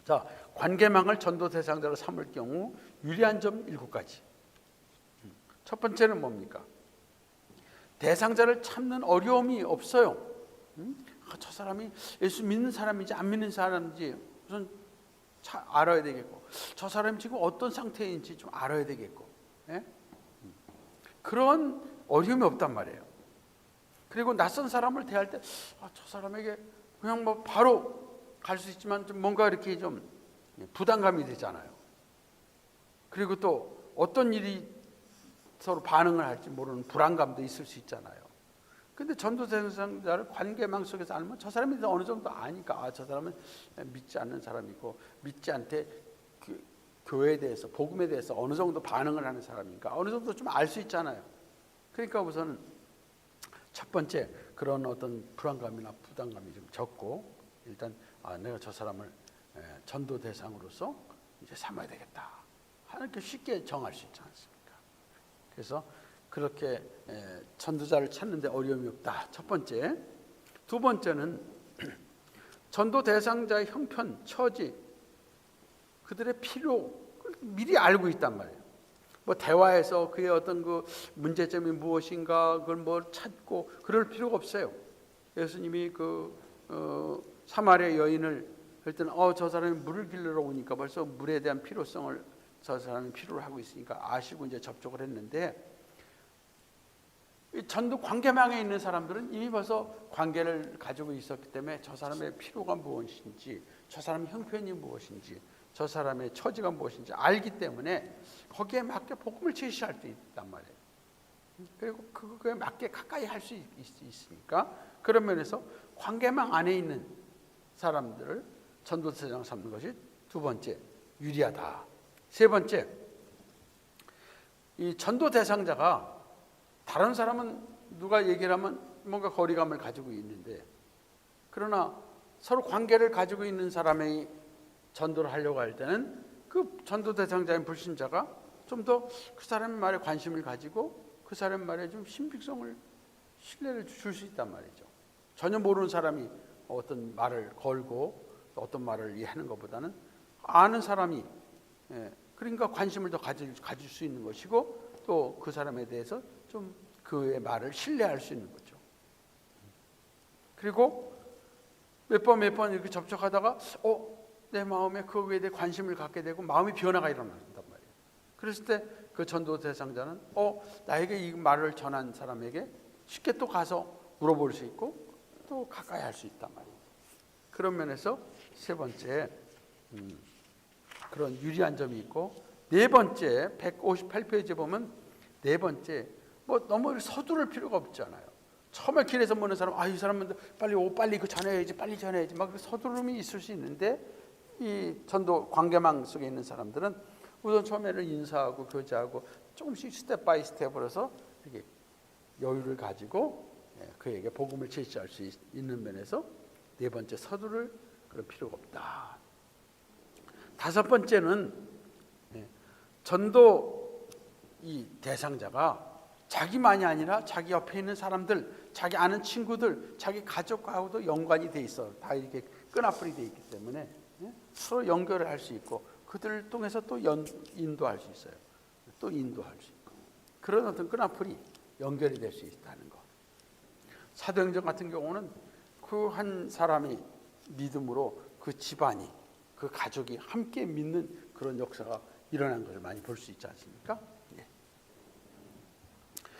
자, 관계망을 전도 대상자로 삼을 경우 유리한 점 7가지. 첫 번째는 뭡니까? 대상자를 찾는 어려움이 없어요. 저 사람이 예수 믿는 사람인지 안 믿는 사람인지 우선 알아야 되겠고, 저 사람이 지금 어떤 상태인지 좀 알아야 되겠고, 그런 어려움이 없단 말이에요. 그리고 낯선 사람을 대할 때 저 사람에게 그냥 뭐 바로 갈 수 있지만 좀 뭔가 이렇게 좀 부담감이 되잖아요. 그리고 또 어떤 일이 서로 반응을 할지 모르는 불안감도 있을 수 있잖아요. 근데 전도 대상자를 관계망 속에서 알면 저 사람이 어느 정도 아니까, 저 사람은 믿지 않는 사람이고, 믿지 않대 교회에 대해서, 복음에 대해서 어느 정도 반응을 하는 사람인가, 어느 정도 좀 알 수 있잖아요. 그러니까 우선 첫 번째, 그런 어떤 불안감이나 부담감이 좀 적고, 일단 내가 저 사람을 전도 대상으로서 이제 삼아야 되겠다 하는 게 쉽게 정할 수 있지 않습니까? 그래서 그렇게 전도자를 찾는 데 어려움이 없다. 첫 번째. 두 번째는 전도 대상자의 형편, 처지, 그들의 필요를 미리 알고 있단 말이에요. 뭐 대화에서 그의 어떤 그 문제점이 무엇인가 그걸 뭐 찾고 그럴 필요가 없어요. 예수님이 사마리아 여인을 할 때는 저 사람이 물을 길러러 오니까 벌써 물에 대한 필요성을 저 사람이 필요로 하고 있으니까 아시고 이제 접촉을 했는데, 이 전도 관계망에 있는 사람들은 이미 벌써 관계를 가지고 있었기 때문에 저 사람의 필요가 무엇인지, 저 사람의 형편이 무엇인지, 저 사람의 처지가 무엇인지 알기 때문에 거기에 맞게 복음을 제시할 수 있단 말이에요. 그리고 그거에 맞게 가까이 할 수 있으니까, 그런 면에서 관계망 안에 있는 사람들을 전도대상 삼는 것이 두 번째, 유리하다. 세 번째, 이 전도 대상자가 다른 사람은 누가 얘기를 하면 뭔가 거리감을 가지고 있는데, 그러나 서로 관계를 가지고 있는 사람이 전도를 하려고 할 때는 그 전도 대상자인 불신자가 좀 더 그 사람 말에 관심을 가지고 그 사람 말에 좀 신빙성을, 신뢰를 줄 수 있단 말이죠. 전혀 모르는 사람이 어떤 말을 걸고 어떤 말을 하는 것보다는 아는 사람이, 그러니까 관심을 더 가질 수 있는 것이고, 또 그 사람에 대해서 좀 그의 말을 신뢰할 수 있는 거죠. 그리고 몇 번 이렇게 접촉하다가 내 마음에 그거에 대해 관심을 갖게 되고 마음의 변화가 일어난단 말이에요. 그랬을 때 그 전도 대상자는 나에게 이 말을 전한 사람에게 쉽게 또 가서 물어볼 수 있고 또 가까이 할 수 있단 말이에요. 그런 면에서 세 번째 그런 유리한 점이 있고, 네 번째 158페이지에 보면 네 번째 너무 서두를 필요가 없잖아요. 처음에 길에서 보는 사람, 이 사람은 빨리 그 전해야지, 빨리 전해야지, 막 서두름이 있을 수 있는데, 이 전도 관계망 속에 있는 사람들은 우선 처음에는 인사하고 교제하고 조금씩 스텝 바이 스텝으로 해서 이렇게 여유를 가지고 그에게 복음을 제시할 수 있는 면에서 네 번째 서두를 그럴 필요가 없다. 다섯 번째는 전도 이 대상자가 자기만이 아니라 자기 옆에 있는 사람들, 자기 아는 친구들, 자기 가족하고도 연관이 돼 있어. 다 이렇게 끈앞풀이 돼 있기 때문에 서로 연결을 할 수 있고, 그들을 통해서 또 인도할 수 있어요. 또 인도할 수 있고, 그런 어떤 끈앞풀이 연결이 될 수 있다는 것. 사도행전 같은 경우는 그 한 사람이 믿음으로 그 집안이, 그 가족이 함께 믿는 그런 역사가 일어난 것을 많이 볼 수 있지 않습니까?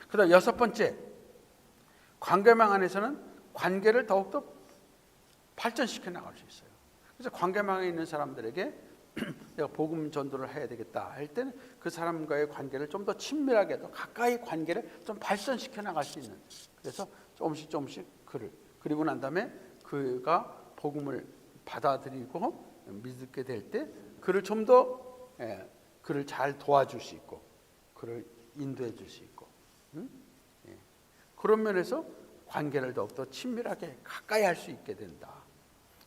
그다음 여섯 번째, 관계망 안에서는 관계를 더욱더 발전시켜 나갈 수 있어요. 그래서 관계망에 있는 사람들에게 내가 복음 전도를 해야 되겠다 할 때는 그 사람과의 관계를 좀 더 친밀하게, 더 가까이 관계를 좀 발전시켜 나갈 수 있는, 그래서 조금씩 그리고 난 다음에 그가 복음을 받아들이고 믿게 될 때 그를 좀 더 그를 잘 도와줄 수 있고, 그를 인도해 줄 수 있고, 그런 면에서 관계를 더욱더 친밀하게 가까이 할 수 있게 된다.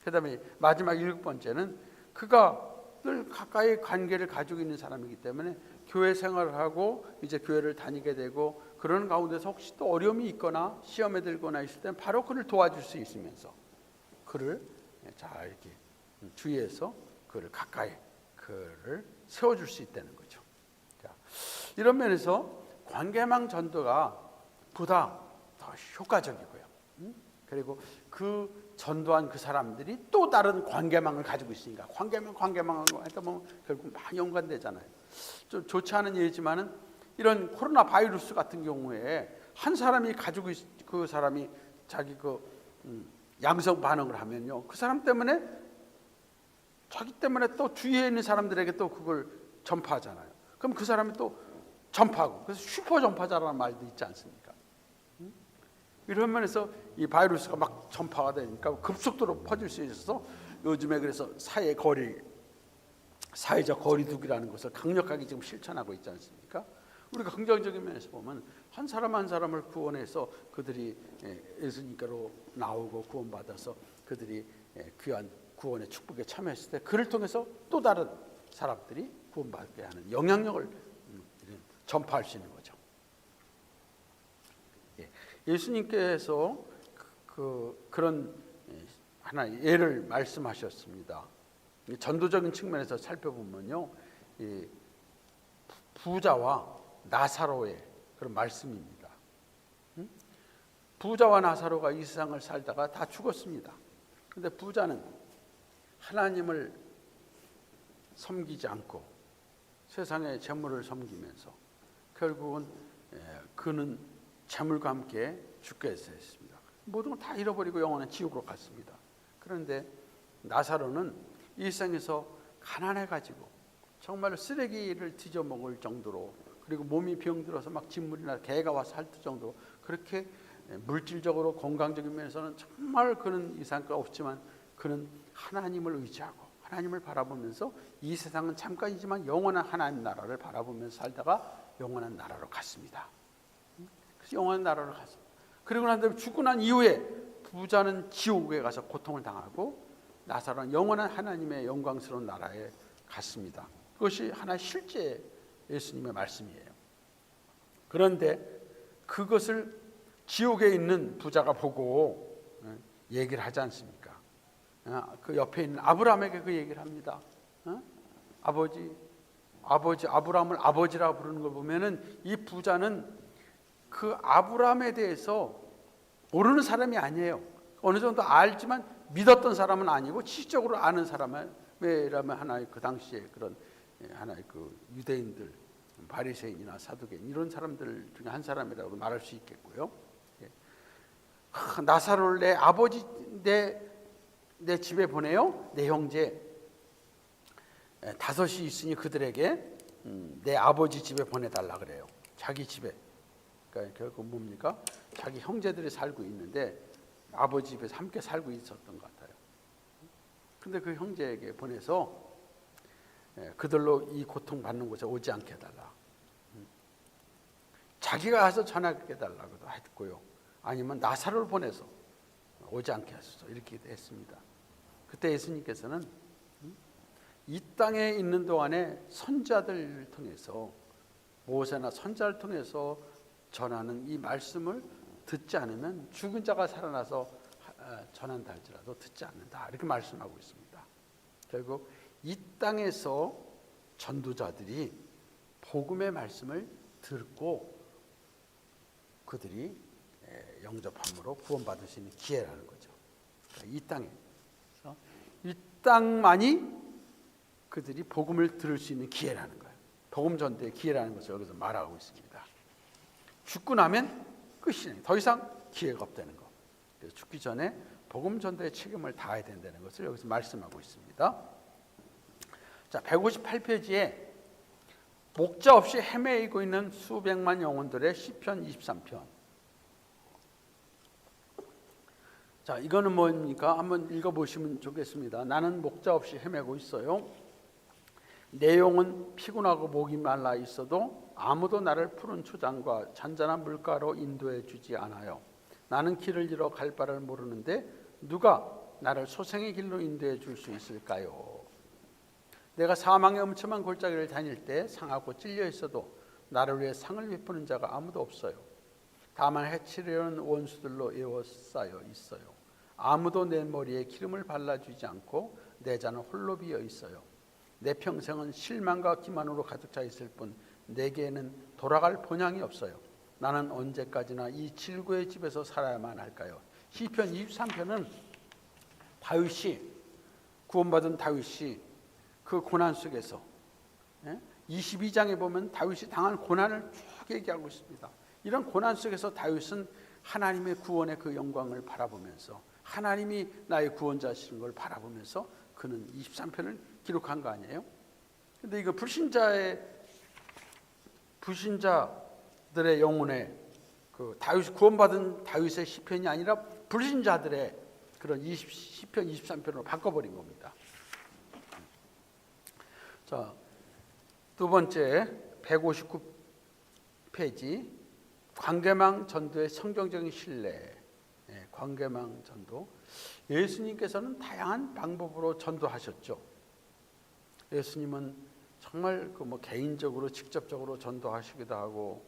그 다음에 마지막 일곱 번째는 그가 늘 가까이 관계를 가지고 있는 사람이기 때문에 교회 생활을 하고 이제 교회를 다니게 되고, 그런 가운데서 혹시 또 어려움이 있거나 시험에 들거나 있을 때는 바로 그를 도와줄 수 있으면서 그를 잘 이렇게 주위에서 그를 가까이 그를 세워줄 수 있다는 거죠. 이런 면에서 관계망 전도가 보다 더 효과적이고요. 그리고 그 전도한 그 사람들이 또 다른 관계망을 가지고 있으니까 관계망을 하다 보면 결국 많이 연관되잖아요. 좀 좋지 않은 예지만은 이런 코로나 바이러스 같은 경우에 한 사람이 가지고 그 사람이 자기 양성 반응을 하면요, 그 사람 때문에 자기 때문에 또 주위에 있는 사람들에게 또 그걸 전파하잖아요. 그럼 그 사람이 또 전파하고, 그래서 슈퍼 전파자라는 말도 있지 않습니까? 이런 면에서 이 바이러스가 막 전파가 되니까 급속도로 퍼질 수 있어서 요즘에 그래서 사회적 거리두기라는 것을 강력하게 지금 실천하고 있지 않습니까? 우리가 긍정적인 면에서 보면 한 사람 한 사람을 구원해서 그들이 예수님께로 나오고 구원받아서 그들이 귀한 구원의 축복에 참여했을 때 그를 통해서 또 다른 사람들이 구원받게 하는 영향력을 전파할 수 있는 거죠. 예수님께서 그런 하나의 예를 말씀하셨습니다. 전도적인 측면에서 살펴보면요, 이 부자와 나사로의 그런 말씀입니다. 부자와 나사로가 이 세상을 살다가 다 죽었습니다. 그런데 부자는 하나님을 섬기지 않고 세상의 재물을 섬기면서 결국은 그는 재물과 함께 죽게 했습니다. 모든 걸 다 잃어버리고 영원한 지옥으로 갔습니다. 그런데 나사로는 이 세상에서 가난해가지고 정말 쓰레기를 뒤져 먹을 정도로, 그리고 몸이 병들어서 막 진물이나 개가 와서 핥을 정도로, 그렇게 물질적으로 건강적인 면에서는 정말 그는 이상가 없지만 그는 하나님을 의지하고 하나님을 바라보면서 이 세상은 잠깐이지만 영원한 하나님 나라를 바라보면서 살다가 영원한 나라로 갔습니다. 그래서 영원한 나라로 갔습니다. 그리고 난 다음에 죽고 난 이후에 부자는 지옥에 가서 고통을 당하고 나사로는 영원한 하나님의 영광스러운 나라에 갔습니다. 그것이 하나의 실제 예수님의 말씀이에요. 그런데 그것을 지옥에 있는 부자가 보고 얘기를 하지 않습니까? 그 옆에 있는 아브라함에게 그 얘기를 합니다. 아버지 아브라함을 아버지라고 부르는 걸 보면은 이 부자는 그 아브라함에 대해서 모르는 사람이 아니에요. 어느 정도 알지만 믿었던 사람은 아니고 지식적으로 아는 사람이라면 하나의 그 당시에 그런 하나의 그 유대인들, 바리새인이나 사두개인 이런 사람들 중에 한 사람이라고 말할 수 있겠고요. 나사로를 내 아버지 내 집에 보내요. 내 형제 5이 있으니 그들에게 내 아버지 집에 보내달라 그래요. 자기 집에. 그러니까 결국 뭡니까? 자기 형제들이 살고 있는데 아버지 집에서 함께 살고 있었던 것 같아요. 근데 그 형제에게 보내서 그들로 이 고통받는 곳에 오지 않게 해달라. 자기가 가서 전하게 해달라고도 했고요. 아니면 나사로를 보내서 오지 않게 하소서 이렇게 했습니다. 그때 예수님께서는 이 땅에 있는 동안에 선자들을 통해서 모세나 선자를 통해서 전하는 이 말씀을 듣지 않으면 죽은 자가 살아나서 전한다 할지라도 듣지 않는다 이렇게 말씀하고 있습니다. 결국 이 땅에서 전도자들이 복음의 말씀을 듣고 그들이 영접함으로 구원받을 수 있는 기회라는 거죠. 그러니까 이 땅에서 이 땅만이 그들이 복음을 들을 수 있는 기회라는 거예요. 복음 전도의 기회라는 것을 여기서 말하고 있습니다. 죽고 나면 끝이네. 더 이상 기회가 없다는 거. 그래서 죽기 전에 복음 전도의 책임을 다해야 된다는 것을 여기서 말씀하고 있습니다. 자, 158페이지에 목자 없이 헤매이고 있는 수백만 영혼들의 시편 23편. 자, 이거는 뭡니까? 한번 읽어보시면 좋겠습니다. 나는 목자 없이 헤매고 있어요. 내 영은 피곤하고 목이 말라 있어도 아무도 나를 푸른 초장과 잔잔한 물가로 인도해 주지 않아요. 나는 길을 잃어 갈 바를 모르는데 누가 나를 소생의 길로 인도해 줄 수 있을까요? 내가 사망의 음침한 골짜기를 다닐 때 상하고 찔려 있어도 나를 위해 상을 베푸는 자가 아무도 없어요. 다만 해치려는 원수들로 에워싸여 있어요. 아무도 내 머리에 기름을 발라주지 않고 내 잔은 홀로 비어 있어요. 내 평생은 실망과 기만으로 가득 차 있을 뿐 내게는 돌아갈 본향이 없어요. 나는 언제까지나 이 질고의 집에서 살아야만 할까요? 시편 23편은 다윗이 구원받은 다윗이 그 고난 속에서 22장에 보면 다윗이 당한 고난을 쭉 얘기하고 있습니다. 이런 고난 속에서 다윗은 하나님의 구원의 그 영광을 바라보면서 하나님이 나의 구원자시는 걸 바라보면서 그는 23편을 기록한 거 아니에요? 근데 이거 불신자들의 영혼에 그 다윗 구원받은 다윗의 시편이 아니라 불신자들의 그런 시편 23편으로 바꿔버린 겁니다. 자, 두 번째 159페이지 관계망 전도의 성경적인 신뢰. 관계망 전도. 예수님께서는 다양한 방법으로 전도하셨죠. 예수님은 정말 그 개인적으로 직접적으로 전도하시기도 하고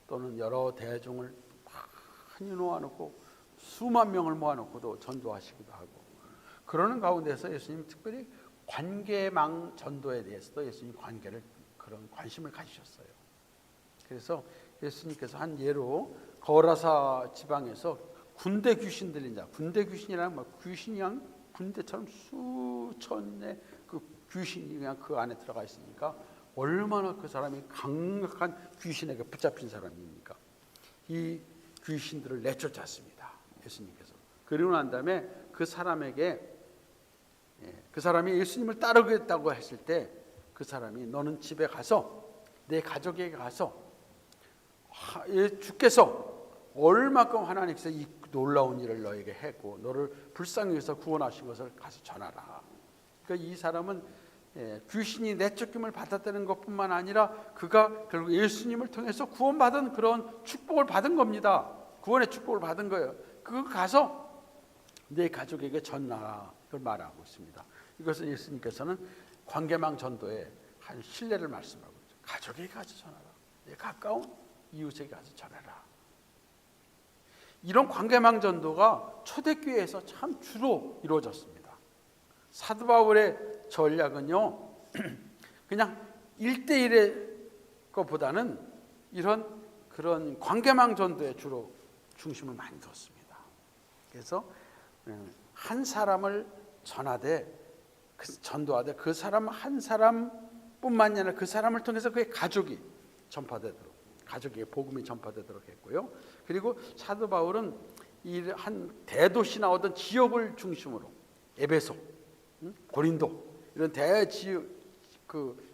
또는 여러 대중을 많이 모아놓고 수만 명을 모아놓고도 전도하시기도 하고 그러는 가운데서 예수님 특별히 관계망 전도에 대해서도 예수님 그런 관심을 가지셨어요. 그래서 예수님께서 한 예로 거라사 지방에서 군대 귀신 들린 자, 군대 귀신이라는 귀신이 그냥 군대처럼 수천의 그 귀신이 그냥 그 안에 들어가 있으니까 얼마나 그 사람이 강력한 귀신에게 붙잡힌 사람입니까? 이 귀신들을 내쫓았습니다. 예수님께서. 그리고 난 다음에 그 사람에게 그 사람이 예수님을 따르겠다고 했을 때 그 사람이 너는 집에 가서 내 가족에게 가서 주께서 얼마큼 하나님께서 이 놀라운 일을 너에게 했고 너를 불쌍히 해서 구원하신 것을 가서 전하라. 그러니까 이 사람은 귀신이 내쫓김을 받았다는 것뿐만 아니라 그가 결국 예수님을 통해서 구원받은 그런 축복을 받은 겁니다. 구원의 축복을 받은 거예요. 그거 가서 내 가족에게 전하라, 그걸 말하고 있습니다. 이것은 예수님께서는 관계망 전도에 한 신뢰를 말씀하고 있죠. 가족에게 가서 전하라, 내 가까운 이웃에게 가서 전하라. 이런 관계망 전도가 초대교회에서 참 주로 이루어졌습니다. 사도 바울의 전략은요, 그냥 1대1의 것보다는 이런 그런 관계망 전도에 주로 중심을 많이 뒀습니다. 그래서 한 사람을 전도하되 그 사람 한 사람뿐만이 아니라 그 사람을 통해서 그의 가족이 전파되도록, 가족에게 복음이 전파되도록 했고요. 그리고 사도 바울은 이 한 대도시나 어떤 지역을 중심으로 에베소, 고린도 이런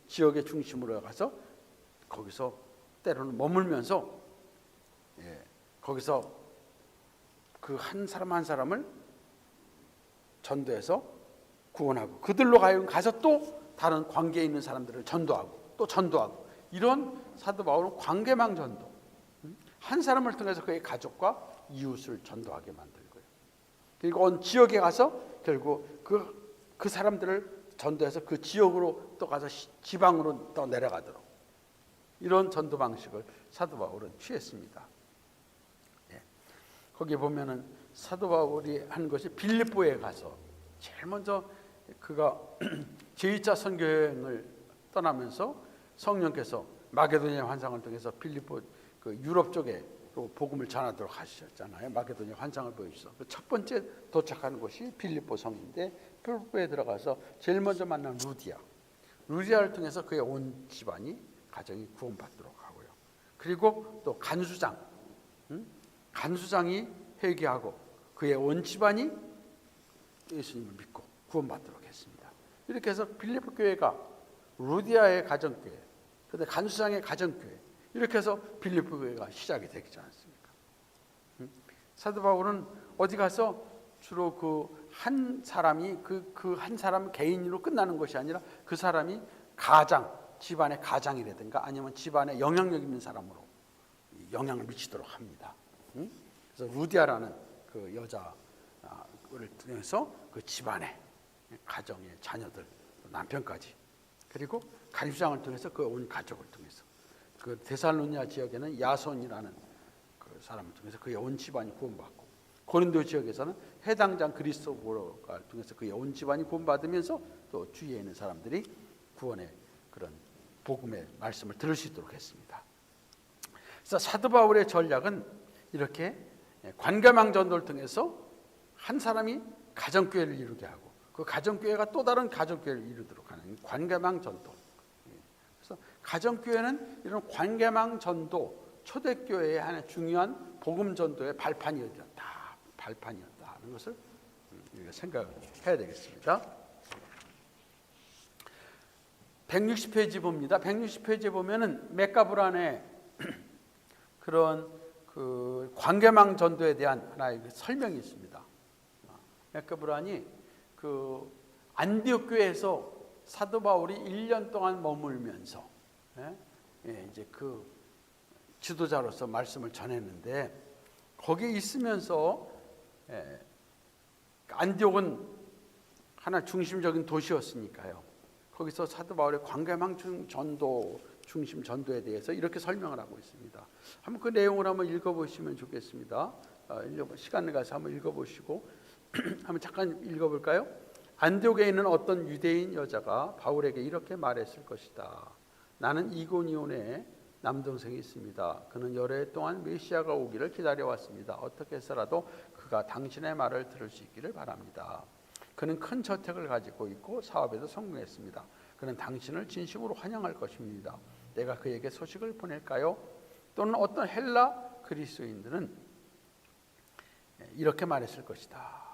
지역의 중심으로 가서 거기서 때로는 머물면서 거기서 그 한 사람 한 사람을 전도해서 구원하고 그들로 가서 또 다른 관계에 있는 사람들을 전도하고 또 전도하고, 이런 사도 바울은 관계망 전도, 한 사람을 통해서 그의 가족과 이웃을 전도하게 만들고요. 그리고 어느 지역에 가서 결국 그 사람들을 전도해서 그 지역으로 또 가서 지방으로 또 내려가도록, 이런 전도 방식을 사도 바울은 취했습니다. 거기 보면은 사도 바울이 한 것이 빌립보에 가서 제일 먼저 그가 제2차 선교 여행을 떠나면서 성령께서 마게도니아 환상을 통해서 빌립보 그 유럽 쪽에 복음을 전하도록 하셨잖아요. 마게도니아 환상을 보여주셔서 첫 번째 도착하는 곳이 빌립보 성인데, 빌립보에 들어가서 제일 먼저 만난 루디아를 통해서 그의 온 집안이 가정이 구원받도록 하고요. 그리고 또 간수장이 회개하고 그의 온 집안이 예수님을 믿고 구원받도록 했습니다. 이렇게 해서 빌립보 교회가 루디아의 가정교회, 그런데 간수장의 가정교회, 이렇게 해서 빌립보 교회가 시작이 되지 않습니까? 사도 바울은 어디 가서 주로 그 한 사람이 그 한 사람 개인으로 끝나는 것이 아니라 그 사람이 집안의 가장이라든가 아니면 집안에 영향력 있는 사람으로 영향을 미치도록 합니다. 그래서 루디아라는 그 여자를 통해서 그 집안의 가정의 자녀들, 남편까지, 그리고 간수장을 통해서 그 온 가족을 통해서, 그 데살로니아 지역에는 야손이라는 그 사람을 통해서 그의 온 집안이 구원받고, 고린도 지역에서는 해당장 그리스도보를 통해서 그의 온 집안이 구원받으면서 또 주위에 있는 사람들이 구원의 그런 복음의 말씀을 들을 수 있도록 했습니다. 그래서 사도 바울의 전략은 이렇게 관계망 전도를 통해서 한 사람이 가정교회를 이루게 하고 그 가정교회가 또 다른 가정교회를 이루도록 하는 관계망 전도. 그래서 가정교회는 이런 관계망 전도, 초대교회의 하나의 중요한 복음 전도의 발판이었다는 것을 우리가 생각해야 되겠습니다. 160페이지 봅니다. 160페이지에 보면은 메가브란의 그런 그 관계망 전도에 대한 하나의 설명이 있습니다. 메가브란이 그 안디옥 교회에서 사도 바울이 1년 동안 머물면서 이제 그 지도자로서 말씀을 전했는데, 거기에 있으면서 안디옥은 하나 중심적인 도시였으니까요. 거기서 사도 바울의 관계망 전도, 중심 전도에 대해서 이렇게 설명을 하고 있습니다. 한번 그 내용을 한번 읽어보시면 좋겠습니다. 시간을 가서 한번 읽어보시고 한번 잠깐 읽어볼까요? 안디옥에 있는 어떤 유대인 여자가 바울에게 이렇게 말했을 것이다. 나는 이고니온에 남동생이 있습니다. 그는 여러 해 동안 메시아가 오기를 기다려왔습니다. 어떻게 해서라도 그가 당신의 말을 들을 수 있기를 바랍니다. 그는 큰 저택을 가지고 있고 사업에도 성공했습니다. 그는 당신을 진심으로 환영할 것입니다. 내가 그에게 소식을 보낼까요? 또는 어떤 헬라 그리스도인들은 이렇게 말했을 것이다.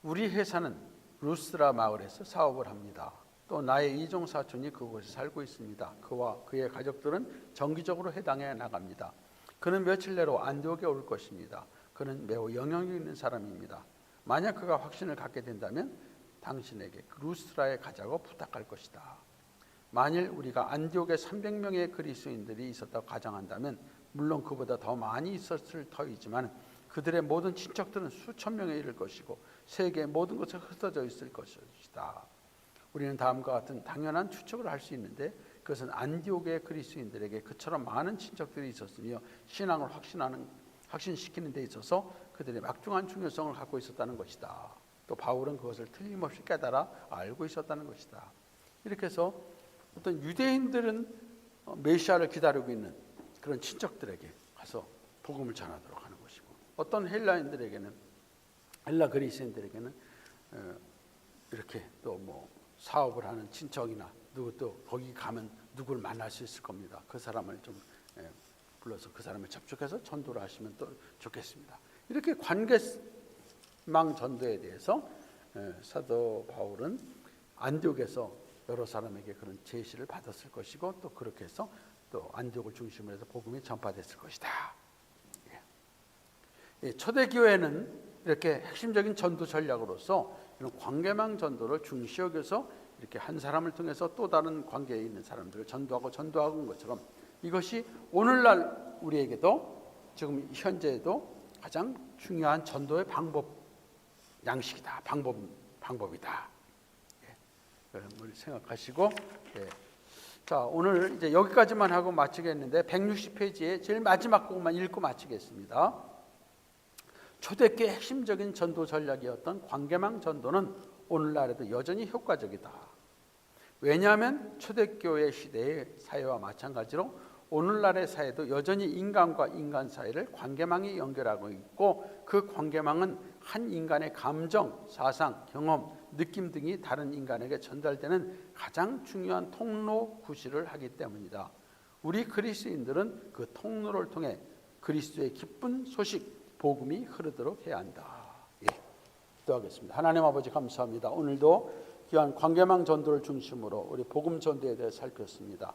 우리 회사는 루스드라 마을에서 사업을 합니다. 또 나의 이종 사촌이 그곳에 살고 있습니다. 그와 그의 가족들은 정기적으로 회당에 나갑니다. 그는 며칠 내로 안디옥에 올 것입니다. 그는 매우 영향력 있는 사람입니다. 만약 그가 확신을 갖게 된다면 당신에게 루스트라에 가자고 부탁할 것이다. 만일 우리가 안디옥에 300명의 그리스도인들이 있었다고 가정한다면 물론 그보다 더 많이 있었을 터이지만 그들의 모든 친척들은 수천 명에 이를 것이고 세계의 모든 곳에 흩어져 있을 것이다. 우리는 다음과 같은 당연한 추측을 할 수 있는데 그것은 안디옥의 그리스도인들에게 그처럼 많은 친척들이 있었으며 신앙을 확신시키는 데 있어서 그들의 막중한 중요성을 갖고 있었다는 것이다. 또 바울은 그것을 틀림없이 깨달아 알고 있었다는 것이다. 이렇게 해서 어떤 유대인들은 메시아를 기다리고 있는 그런 친척들에게 가서 복음을 전하도록 하는 것이고, 어떤 헬라인들에게는, 헬라 그리스인들에게는 이렇게 또 뭐 사업을 하는 친척이나 누구 또 거기 가면 누구를 만날 수 있을 겁니다. 그 사람을 좀 불러서 그 사람을 접촉해서 전도를 하시면 또 좋겠습니다. 이렇게 관계망 전도에 대해서 사도 바울은 안디옥에서 여러 사람에게 그런 제시를 받았을 것이고, 또 그렇게 해서 또 안디옥을 중심으로 해서 복음이 전파됐을 것이다. 초대교회는 이렇게 핵심적인 전도 전략으로서 이런 관계망 전도를 중시 여겨서 이렇게 한 사람을 통해서 또 다른 관계에 있는 사람들을 전도하는 것처럼 이것이 오늘날 우리에게도 지금 현재에도 가장 중요한 전도의 양식이다, 방법이다. 그런 걸 생각하시고, 자, 오늘 이제 여기까지만 하고 마치겠는데 160페이지에 제일 마지막 부분만 읽고 마치겠습니다. 초대교회 핵심적인 전도 전략이었던 관계망 전도는 오늘날에도 여전히 효과적이다. 왜냐하면 초대교회 시대의 사회와 마찬가지로 오늘날의 사회도 여전히 인간과 인간 사이를 관계망이 연결하고 있고, 그 관계망은 한 인간의 감정, 사상, 경험, 느낌 등이 다른 인간에게 전달되는 가장 중요한 통로 구실을 하기 때문이다. 우리 그리스도인들은 그 통로를 통해 그리스도의 기쁜 소식, 복음이 흐르도록 해야 한다. 기도하겠습니다. 하나님 아버지 감사합니다. 오늘도 귀한 관계망 전도를 중심으로 우리 복음 전도에 대해 살폈습니다.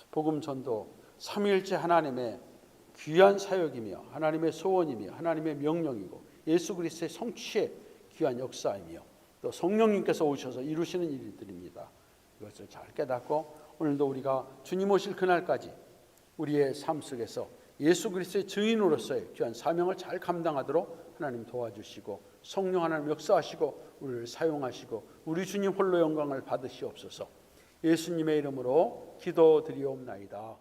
복음 전도 삼위일체 하나님의 귀한 사역이며 하나님의 소원이며 하나님의 명령이고 예수 그리스도의 성취의 귀한 역사이며 또 성령님께서 오셔서 이루시는 일들입니다. 이것을 잘 깨닫고 오늘도 우리가 주님 오실 그날까지 우리의 삶 속에서 예수 그리스도의 증인으로서의 귀한 사명을 잘 감당하도록 하나님 도와주시고 성령 하나님 역사하시고 우리를 사용하시고 우리 주님 홀로 영광을 받으시옵소서. 예수님의 이름으로 기도드리옵나이다.